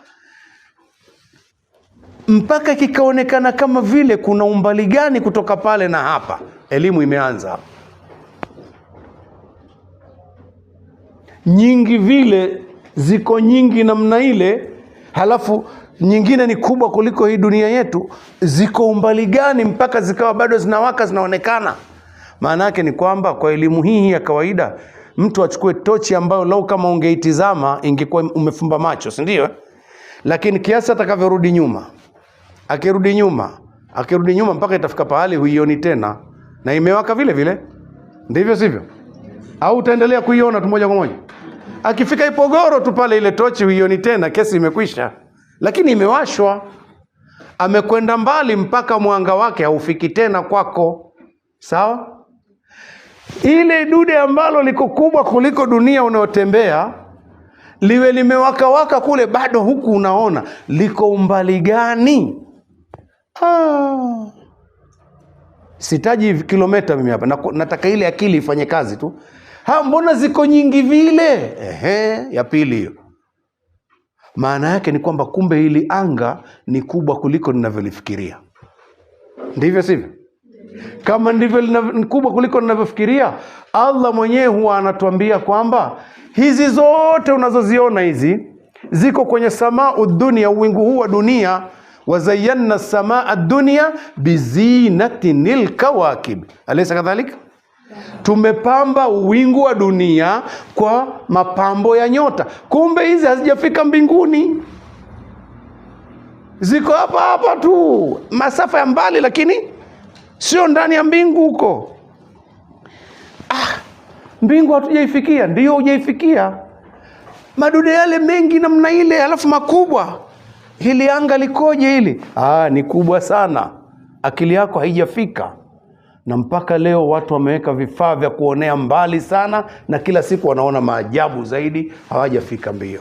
Mpaka kikaonekana kama vile kuna umbali gani kutoka pale na hapa, elimu imeanza. Nyingi vile, ziko nyingi namna ile, halafu nyingine ni kubwa kuliko hii dunia yetu. Ziko umbali gani mpaka zikawa bado zinawaka, zinaonekana? Maana yake ni kwamba kwa elimu hii ya kawaida, mtu achukue tochi ambayo lau kama ungeitizama ingekuwa umefumba macho, si ndio? Lakini kiasi atakavyorudi nyuma, akirudi nyuma mpaka itafika pahali huioni tena, na imewaka vile vile. Ndivyo sivyo? Au utaendelea kuiona tu moja kwa moja? Akifika Ipogoro tu pale, ile tochi huioni tena, kesi imekwisha, lakini imewashwa. Amekwenda mbali mpaka mwanga wake haufiki tena kwako. Sawa? Ile dude ambalo liko kubwa kuliko dunia unaotembea, liwe limewaka waka kule, bado huku unaona liko umbali gani? Sitaji kilomita mimi hapa, nataka ile akili ifanye kazi tu. Mbona ziko nyingi vile? Ya pili hiyo. Maana yake ni kwamba kumbe hili anga ni kubwa kuliko ninavyolifikiria. Ndivyo sivyo? Kama ndivyo ni kubwa kuliko ninavyofikiria, Allah mwenyewe huwa anatuambia kwamba hizi zote unazoziona hizi ziko kwenye samaa dunia, uwingu huu wa dunia. Wazayanna samaa dunia bizinatinil kawakib, alaysa kadhalika? Tumepamba uwingu wa dunia kwa mapambo ya nyota. Kumbe hizi hazijafika mbinguni, ziko hapa hapa tu, masafa ya mbali, lakini sio ndani ya mbingu huko. Mbingu hatujaifikia. Ndio hujaifikia. Madude yale mengi namna ile, alafu makubwa. Hili anga likoje hili? Ni kubwa sana, akili yako haijafika. Na mpaka leo watu wameweka vifaa vya kuonea mbali sana, na kila siku wanaona maajabu zaidi, hawajafika mbio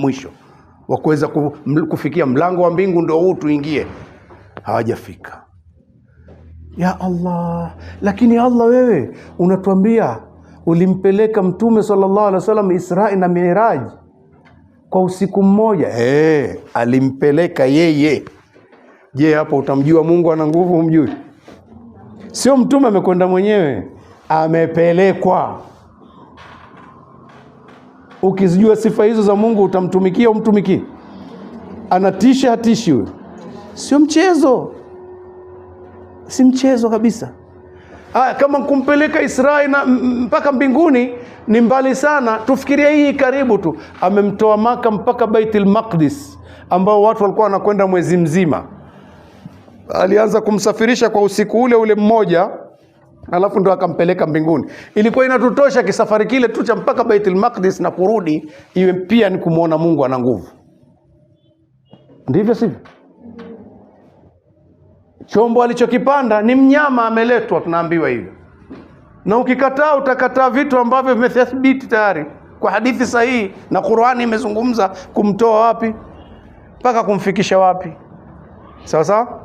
mwisho wa kuweza kufikia mlango wa mbingu ndio huu tuingie, hawajafika. Ya Allah. Lakini Allah, wewe unatuambia ulimpeleka Mtume sallallahu alaihi wasallam Isra na Miraj kwa usiku mmoja. Alimpeleka yeye. Je, hapo utamjua Mungu ana nguvu? Humjui? Sio mtume amekwenda mwenyewe, amepelekwa. Ukizijua sifa hizo za Mungu utamtumikia, umtumiki? Anatisha, hatishi huyo? Sio mchezo. Si mchezo kabisa. Kama kumpeleka Israeli mpaka mbinguni ni mbali sana, tufikiria hii karibu tu. Amemtoa Maka mpaka Baitul Maqdis, ambao watu walikuwa wanakwenda mwezi mzima. Alianza kumsafirisha kwa usiku ule mmoja, alafu ndo akampeleka mbinguni. Ilikuwa inatutosha kisafari kile tu cha mpaka Baitul Maqdis na kurudi, iwe pia ni kumuona Mungu ana nguvu. Ndivyo sivyo? Chombo alichokipanda ni mnyama ameletwa, tunaambiwa hivyo. Na ukikataa utakataa vitu ambavyo vimethibiti tayari kwa hadithi sahihi, na Qur'ani imezungumza kumtoa wapi mpaka kumfikisha wapi. Sawa sawa?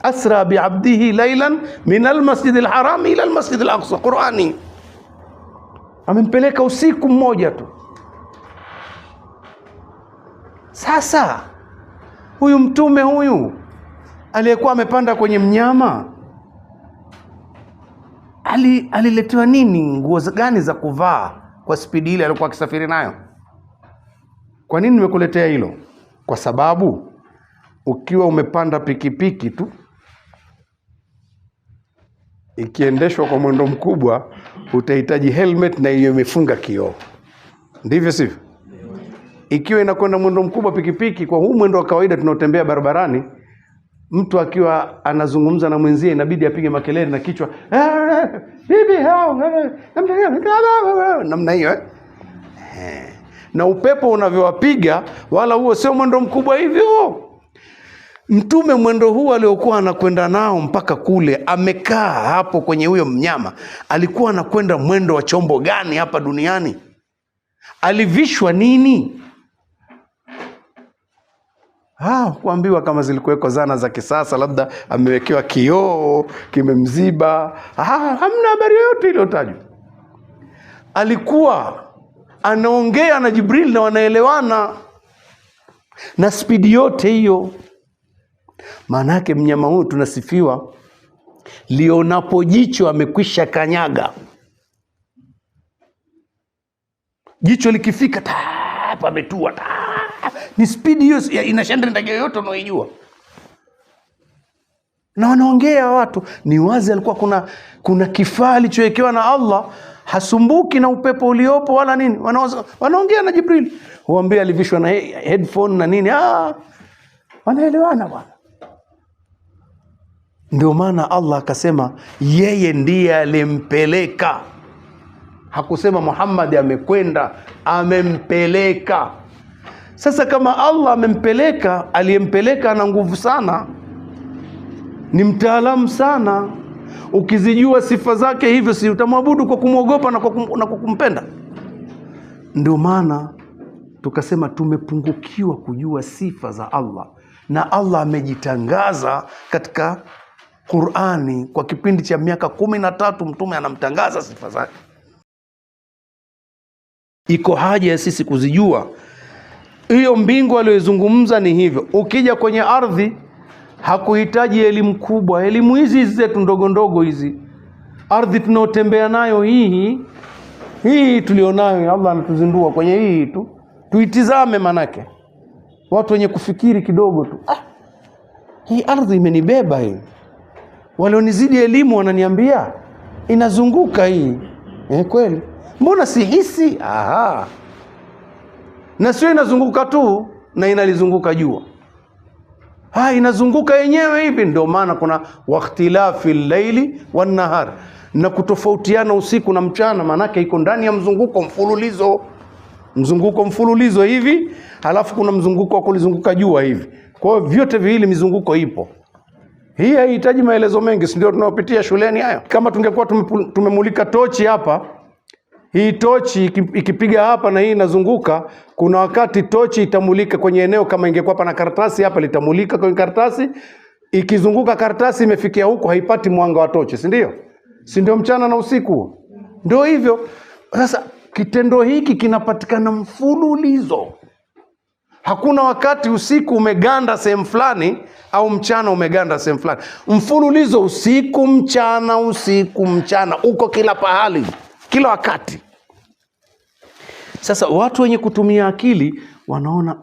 Asra bi'abdihi laylan min al-masjid al-haram ila al-masjid al-aqsa. Qur'ani amempeleka usiku mmoja tu. Sasa huyu mtume huyu aliyekuwa amepanda kwenye mnyama, aliletewa nini? Nguo gani za kuvaa kwa spidi ile alikuwa akisafiri nayo? Kwa nini nimekuletea hilo? Kwa sababu ukiwa umepanda pikipiki tu ikiendeshwa kwa mwendo mkubwa, utahitaji helmet na hiyo imefunga kioo. Ndivyo sivyo? Ikiwa inakwenda mwendo mkubwa pikipiki, kwa huu mwendo wa kawaida tunaotembea barabarani, mtu akiwa anazungumza na mwenzie inabidi apige makelele na kichwa bibi hao namna hiyo. na upepo unavyowapiga, wala huo sio mwendo mkubwa hivyo. Mtume mwendo huu aliokuwa anakwenda nao mpaka kule, amekaa hapo kwenye huyo mnyama, alikuwa anakwenda mwendo wa chombo gani hapa duniani? Alivishwa nini? Kuambiwa kama zilikuweko zana za kisasa, labda amewekewa kioo kimemziba. Hamna habari yoyote iliyotajwa. Alikuwa anaongea na Jibril na wanaelewana, na spidi yote hiyo. Maana yake mnyama huyu tunasifiwa, lionapo jicho amekwisha kanyaga. Jicho likifika pametua. Ni spidi hiyo, inashinda ndege yoyote unaoijua. Na wanaongea watu, ni wazi alikuwa kuna kifaa alichowekewa na Allah, hasumbuki na upepo uliopo wala nini. Wanaongea na Jibril, huambia alivishwa na headphone na nini. Wanaelewana bwana. Ndio maana Allah akasema yeye ndiye alimpeleka. Hakusema Muhammad amekwenda, amempeleka. Sasa kama Allah amempeleka, aliyempeleka ana nguvu sana, ni mtaalamu sana. Ukizijua sifa zake hivyo, si utamwabudu kwa kumwogopa na kwa kumpenda? Ndio maana tukasema tumepungukiwa kujua sifa za Allah, na Allah amejitangaza katika Qur'ani kwa kipindi cha miaka 13. Mtume anamtangaza sifa zake. Iko haja ya sisi kuzijua. Hiyo mbingu aliyozungumza ni hivyo. Ukija kwenye ardhi, hakuhitaji elimu kubwa. Elimu hizi zetu ndogo ndogo hizi, ardhi tunaotembea nayo hii tulionayo, Allah anatuzindua kwenye hii tu, tuitizame. Manake watu wenye kufikiri kidogo tu, hii ardhi imenibeba hii. Walionizidi elimu wananiambia inazunguka hii. Kweli, mbona sihisi? Na sio inazunguka tu, na inalizunguka jua. Inazunguka yenyewe hivi. Ndio maana kuna waqtilafi llaili wan nahar, na kutofautiana usiku na mchana. Manake iko ndani ya mzunguko mfululizo hivi, halafu kuna mzunguko wa kulizunguka jua hivi. Kwa hiyo vyote viwili mizunguko ipo. Hii haihitaji maelezo mengi, si ndio tunaopitia shuleni hayo? Kama tungekuwa tumemulika tochi hapa, hii tochi ikipiga hapa na hii inazunguka, kuna wakati tochi itamulika kwenye eneo. Kama ingekuwa pana karatasi hapa, litamulika kwenye karatasi. Ikizunguka karatasi imefikia huko, haipati mwanga wa tochi, si ndio? Si ndio mchana na usiku? Ndio hivyo. Sasa kitendo hiki kinapatikana mfululizo. Hakuna wakati usiku umeganda sehemu fulani au mchana umeganda sehemu fulani. Mfululizo, usiku mchana, uko kila pahali, kila wakati. Sasa watu wenye kutumia akili wanaona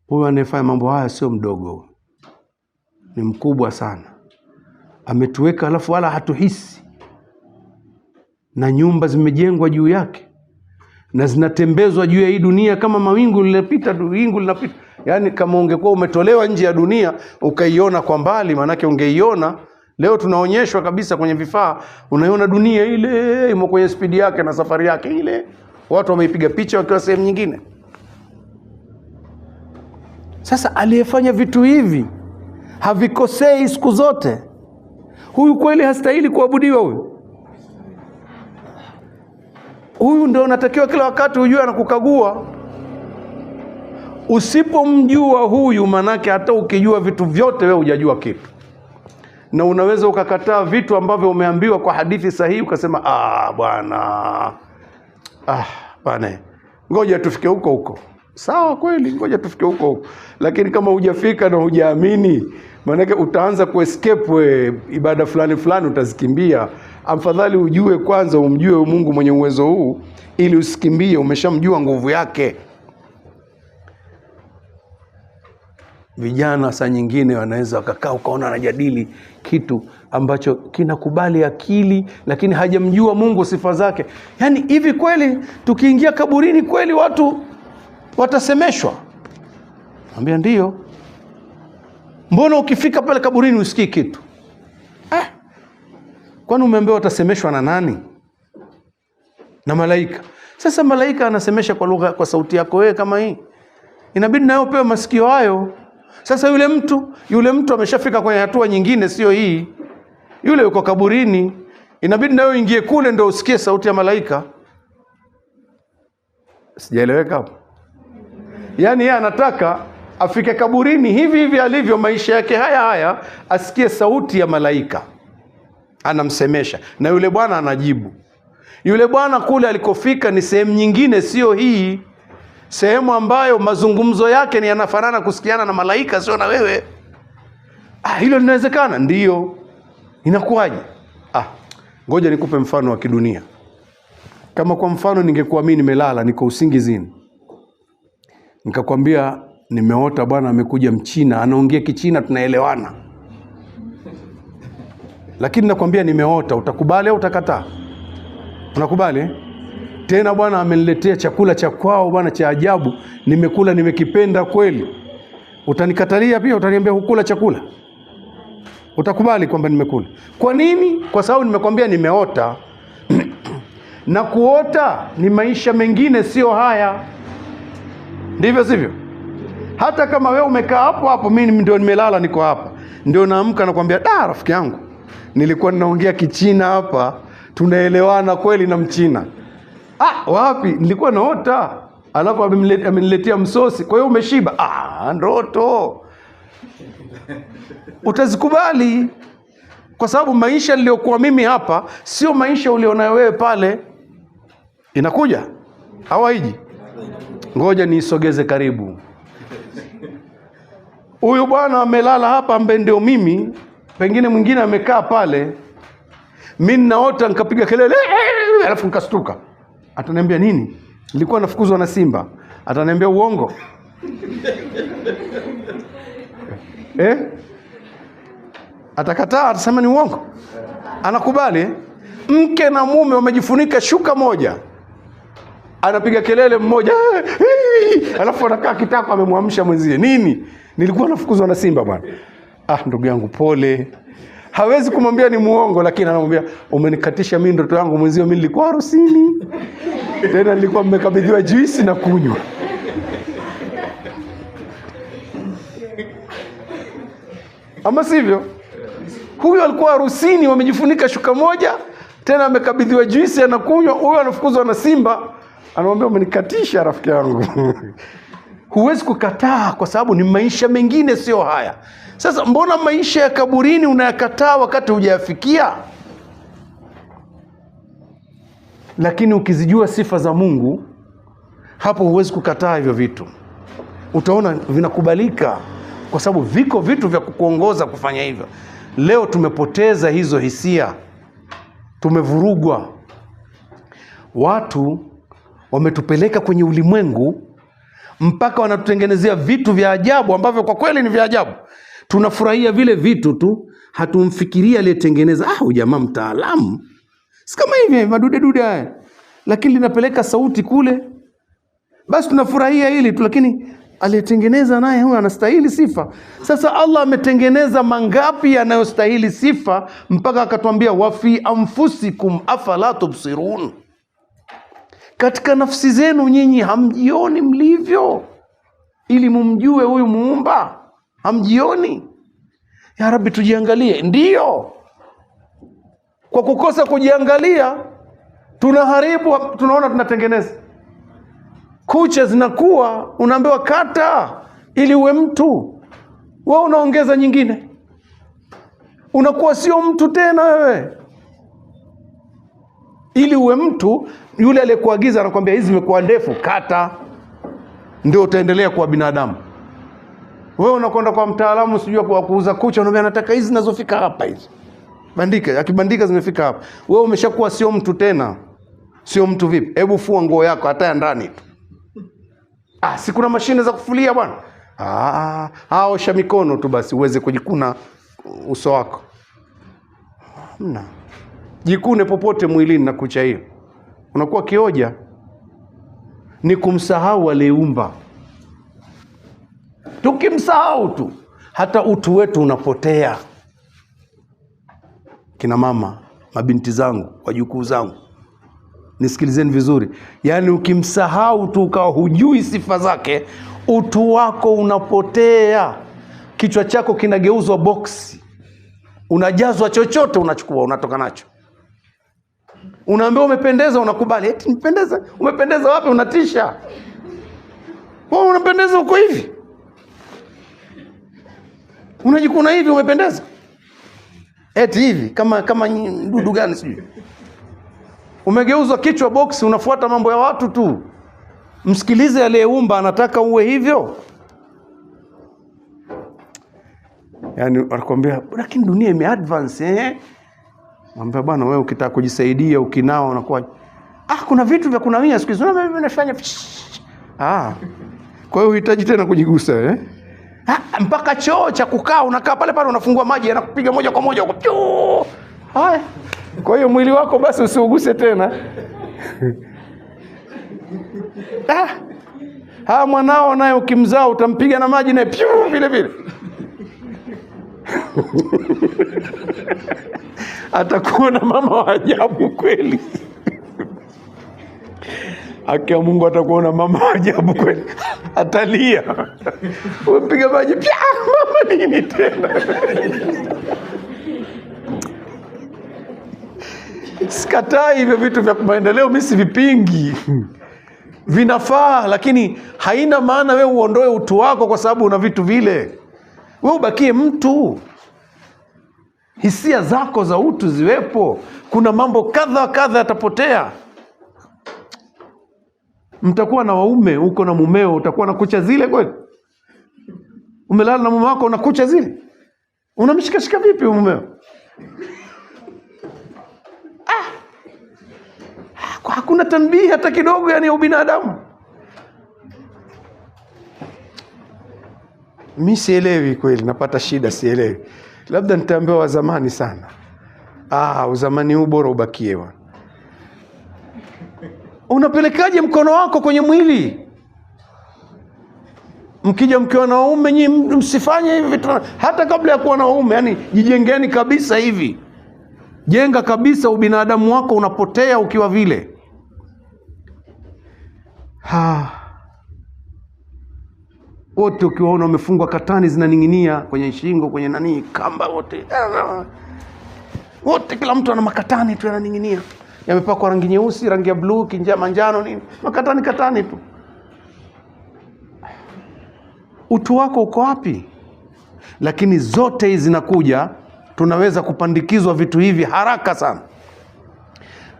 huyu anayefanya mambo haya sio mdogo, ni mkubwa sana, ametuweka alafu wala hatuhisi, na nyumba zimejengwa juu yake na zinatembezwa juu ya hii dunia kama mawingu linapita. Yaani kama ungekuwa umetolewa nje ya dunia ukaiona kwa mbali, manake ungeiona. Leo tunaonyeshwa kabisa kwenye vifaa, unaiona dunia ile imo kwenye spidi yake na safari yake ile. Watu wameipiga picha wakiwa sehemu nyingine. Sasa aliyefanya vitu hivi havikosei siku zote. Huyu kweli hastahili kuabudiwa huyu? Huyu ndio unatakiwa kila wakati ujue anakukagua. Usipomjua huyu, manake hata ukijua vitu vyote wewe hujajua kitu. Na unaweza ukakataa vitu ambavyo umeambiwa kwa hadithi sahihi, ukasema bwana, ngoja tufike huko. Sawa kweli, ngoja tufike huko. Lakini kama hujafika na hujaamini, manake utaanza kuescape ibada fulani utazikimbia. Afadhali ujue kwanza, umjue Mungu mwenye uwezo huu, ili usikimbie. Umeshamjua nguvu yake. Vijana saa nyingine wanaweza wakakaa, ukaona anajadili kitu ambacho kinakubali akili, lakini hajamjua Mungu sifa zake. Yaani hivi kweli tukiingia kaburini kweli watu watasemeshwa? Ambia ndio. Mbona ukifika pale kaburini usikii kitu? Kwani umeambiwa watasemeshwa na nani? Na malaika. Sasa malaika anasemesha kwa lugha, kwa sauti yako wewe kama hii, inabidi nayo upewe masikio hayo. Sasa yule mtu ameshafika kwenye hatua nyingine, sio hii. Yule yuko kaburini, inabidi nayo ingie kule ndio usikie sauti ya malaika. Sijaeleweka hapo? Yaani yeye anataka afike kaburini hivi hivi alivyo, maisha yake haya asikie sauti ya malaika anamsemesha, na yule bwana anajibu. Yule bwana kule alikofika ni sehemu nyingine, sio hii. Sehemu ambayo mazungumzo yake ni yanafanana kusikiana na malaika, sio na wewe. Hilo linawezekana? Ndio. Inakuwaje? Ngoja nikupe mfano wa kidunia. Kama kwa mfano ningekuwa mimi nimelala, niko usingizini, nikakwambia nimeota bwana amekuja Mchina, anaongea Kichina, tunaelewana. Lakini nakwambia nimeota, utakubali au utakataa? Unakubali? Tena bwana ameniletea chakula cha kwao bwana cha ajabu, nimekula, nimekipenda kweli. Utanikatalia pia? Utaniambia hukula chakula? Utakubali kwamba nimekula? Kwa nini? Kwa sababu nimekwambia nimeota. Na kuota ni maisha mengine, sio haya. Ndivyo sivyo? Hata kama wewe umekaa hapo hapo, mimi ndio nimelala, niko hapa, ndio naamka nakwambia, rafiki yangu, nilikuwa ninaongea Kichina hapa, tunaelewana kweli na Mchina. Wapi? Nilikuwa naota. Alafu ameniletea msosi, kwa hiyo umeshiba. Ndoto. Utazikubali kwa sababu maisha niliyokuwa mimi hapa sio maisha ulionayo wewe pale. Inakuja au haiji? Ngoja niisogeze karibu. Huyu bwana amelala hapa ambaye ndio mimi, pengine mwingine amekaa pale. Mimi naota nikapiga kelele, alafu nikastuka. Ataniambia nini? Nilikuwa nafukuzwa na simba. Ataniambia uongo? Atakataa? Atasema ni uongo? Anakubali? Mke na mume wamejifunika shuka moja, anapiga kelele mmoja, alafu anakaa kitako, amemwamsha mwenzie. Nini? Nilikuwa nafukuzwa na simba bwana. Ndugu yangu pole. Hawezi kumwambia ni muongo, lakini anamwambia umenikatisha mimi ndoto yangu mwenzio, mimi nilikuwa harusini. Tena nilikuwa mmekabidhiwa juisi na kunywa. Ama sivyo? Huyo alikuwa harusini, wamejifunika shuka moja, tena amekabidhiwa juisi anakunywa. Huyo anafukuzwa na simba, anamwambia umenikatisha rafiki yangu. Huwezi kukataa kwa sababu ni maisha mengine, sio haya. Sasa mbona maisha ya kaburini unayakataa wakati hujayafikia? Lakini ukizijua sifa za Mungu, hapo huwezi kukataa hivyo vitu. Utaona vinakubalika kwa sababu viko vitu vya kukuongoza kufanya hivyo. Leo tumepoteza hizo hisia. Tumevurugwa. Watu wametupeleka kwenye ulimwengu mpaka wanatutengenezea vitu vya ajabu ambavyo kwa kweli ni vya ajabu. Tunafurahia vile vitu tu, hatumfikiria aliyetengeneza. Jamaa mtaalamu. Si kama hivi madude haya. Lakini linapeleka sauti kule. Basi tunafurahia hili tu, lakini aliyetengeneza naye huyo anastahili sifa. Sasa Allah ametengeneza mangapi yanayostahili sifa mpaka akatuambia wa fi anfusikum afala tubsirun. Katika nafsi zenu nyinyi hamjioni mlivyo, ili mumjue huyu muumba? Hamjioni? Ya Rabbi, tujiangalie. Ndiyo, kwa kukosa kujiangalia tunaharibu. Tunaona tunatengeneza kucha zinakuwa, unaambiwa kata ili uwe mtu, wewe unaongeza nyingine, unakuwa sio mtu tena wewe. Ili uwe mtu, yule aliyekuagiza anakuambia hizi zimekuwa ndefu, kata, ndio utaendelea kuwa binadamu. Wewe unakwenda kwa mtaalamu sijui kwa kuuza kucha, unamwambia nataka hizi zinazofika hapa hizi. Bandika, akibandika zimefika hapa. Wewe umeshakuwa sio mtu tena. Sio mtu vipi? Hebu fua nguo yako hata ya ndani tu. Si kuna mashine za kufulia bwana? Osha mikono tu basi uweze kujikuna uso wako. Jikune popote mwilini na kucha hiyo. Unakuwa kioja. Ni kumsahau aliyeumba. Tukimsahau tu, hata utu wetu unapotea. Kina mama, mabinti zangu, wajukuu zangu, Nisikilizeni vizuri. Yaani ukimsahau tu ukawa hujui sifa zake, utu wako unapotea. Kichwa chako kinageuzwa boksi. Unajazwa chochote unachukua, unatoka nacho. Unaambiwa umependeza, unakubali. Eti umependeza? Umependeza wapi? Unatisha. Wewe unapendeza uko hivi. Unajikuna hivi umependeza. Eti hivi kama dudu gani sijui. Umegeuzwa kichwa box, unafuata mambo ya watu tu. Msikilize aliyeumba, anataka uwe hivyo. Yaani wanakuambia lakini dunia imeadvance Mwambia bwana wewe ukitaka kujisaidia ukinao unakuwa kuna vitu vya kunawia siku hizo unafanya kwa hiyo unahitaji tena kujigusa mpaka choo cha kukaa unakaa pale pale unafungua maji yanakupiga moja kwa moja huko. Haya. Kwa hiyo mwili wako basi usiuguse tena. Mwanao naye ukimzaa utampiga na maji na vile vile. Atakuwa na mama wa ajabu kweli. Haki ya Mungu atakuwa na mama wa ajabu kweli. Atalia. Upiga maji mama nini tena? Sikatai hivyo vitu vya maendeleo, mimi si vipingi. Vinafaa, lakini haina maana wewe uondoe utu wako kwa sababu una vitu vile. Wewe ubakie mtu. Hisia zako za utu ziwepo. Kuna mambo kadha yatapotea. Mtakuwa na waume, uko na mumeo, utakuwa na kucha zile kweli? Umelala na mume wako una kucha zile? Unamshikashika vipi mumeo? Hakuna tanbihi hata kidogo yani ya ubinadamu. Mimi sielewi kweli, napata shida sielewi. Labda nitaambiwa wa zamani sana. Uzamani huu bora ubakie bwana. Unapelekaje mkono wako kwenye mwili? Mkija mkiwa na waume nyinyi msifanye hivi vitu hata kabla ya kuwa na waume, yani jijengeni kabisa hivi. Jenga kabisa, ubinadamu wako unapotea ukiwa vile. Wote ukiwaona wamefungwa katani zinaning'inia kwenye shingo, kwenye nani, kamba wote. Wote kila mtu ana makatani tu yananing'inia. Yamepakwa rangi nyeusi, rangi ya blue, manjano nini. Makatani tu. Utu wako uko wapi? Lakini zote hizi zinakuja, tunaweza kupandikizwa vitu hivi haraka sana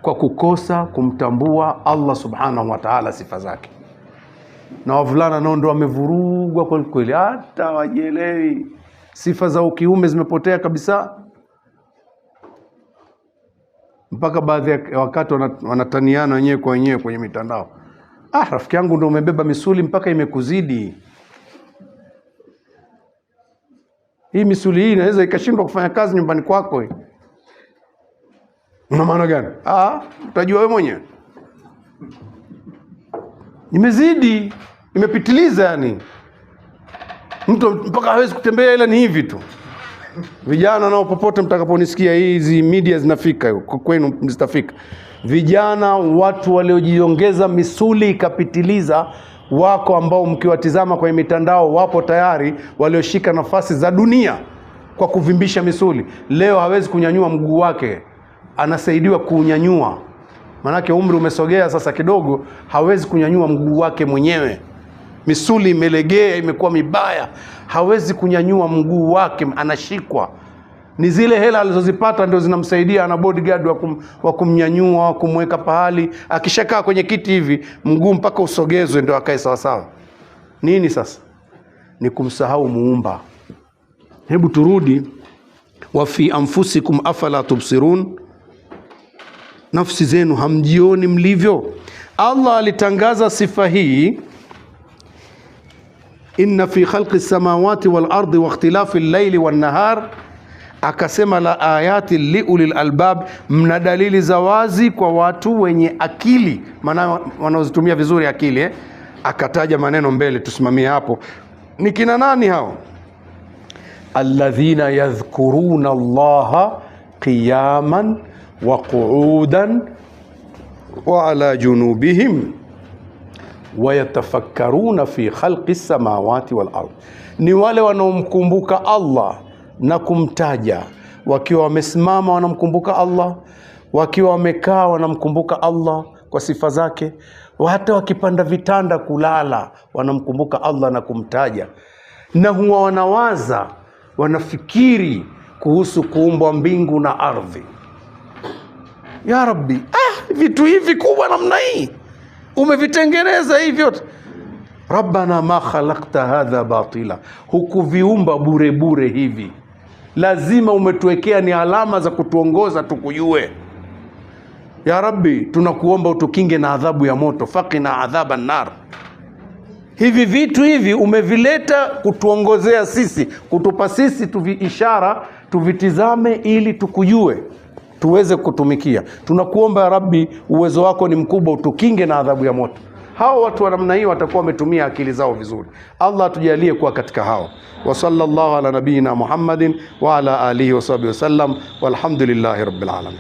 kwa kukosa kumtambua Allah subhanahu wa ta'ala sifa zake. Na wavulana nao ndio wamevurugwa kwa kweli, hata wajielewi. Sifa za ukiume zimepotea kabisa. Mpaka baadhi ya wakati wanataniana wenyewe kwa wenyewe kwenye mitandao. Rafiki yangu ndio umebeba misuli mpaka imekuzidi. Hii misuli hii inaweza ikashindwa kufanya kazi nyumbani kwako. Una maana gani? Utajua wewe mwenyewe. Imezidi, imepitiliza yani. Mtu mpaka hawezi kutembea, ila ni hivi tu. Vijana nao popote mtakaponisikia, hizi media zinafika kwenu, mtafika. Vijana, watu waliojiongeza misuli ikapitiliza, wako ambao mkiwatizama kwenye mitandao wapo tayari walioshika nafasi za dunia kwa kuvimbisha misuli. Leo hawezi kunyanyua mguu wake, anasaidiwa kunyanyua. Manake umri umesogea sasa kidogo, hawezi kunyanyua mguu wake mwenyewe. Misuli imelegea, imekuwa mibaya. Hawezi kunyanyua mguu wake, anashikwa. Ni zile hela alizozipata ndio zinamsaidia, ana bodyguard wa kumnyanyua, wa kumweka pahali. Akishakaa kwenye kiti hivi, mguu mpaka usogezwe ndio akae sawa sawa. Nini sasa? Ni kumsahau muumba. Hebu turudi, wa fi anfusikum afala tubsirun, nafsi zenu hamjioni mlivyo? Allah alitangaza sifa hii, inna fi khalqi samawati wal ardi wa ikhtilafi al-layli wan nahar, akasema la ayati liulil albab, mna dalili za wazi kwa watu wenye akili, maana wanaozitumia vizuri akili. Akataja maneno mbele, tusimamie hapo. Ni kina nani hao? Alladhina yadhkuruna Allaha qiyaman wa qu'udan wa ala junubihim wayatafakkaruna fi khalqi samawati wal ardh, ni wale wanaomkumbuka Allah na kumtaja, wakiwa wamesimama wanamkumbuka Allah, wakiwa wamekaa wanamkumbuka Allah kwa sifa zake, hata wakipanda vitanda kulala wanamkumbuka Allah na kumtaja, na huwa wanawaza, wanafikiri kuhusu kuumbwa mbingu na ardhi. Ya Rabbi, vitu hivi kubwa namna hii umevitengeneza hivyo. Rabbana ma khalaqta hadha batila, hukuviumba bure bure hivi, lazima umetuwekea ni alama za kutuongoza tukujue. Ya Rabbi, tunakuomba utukinge na adhabu ya moto, faqina adhaban nar. Hivi vitu hivi umevileta kutuongozea sisi, kutupa sisi ishara tuvitizame ili tukujue, tuweze kutumikia. Tunakuomba ya Rabbi, uwezo wako ni mkubwa, utukinge na adhabu ya moto. Hao watu wa namna hii watakuwa wametumia akili zao vizuri. Allah tujalie kuwa katika hao. Wa sallallahu ala nabiyina Muhammadin wa ala alihi wa sahbihi wasallam, walhamdulillahi rabbil alamin.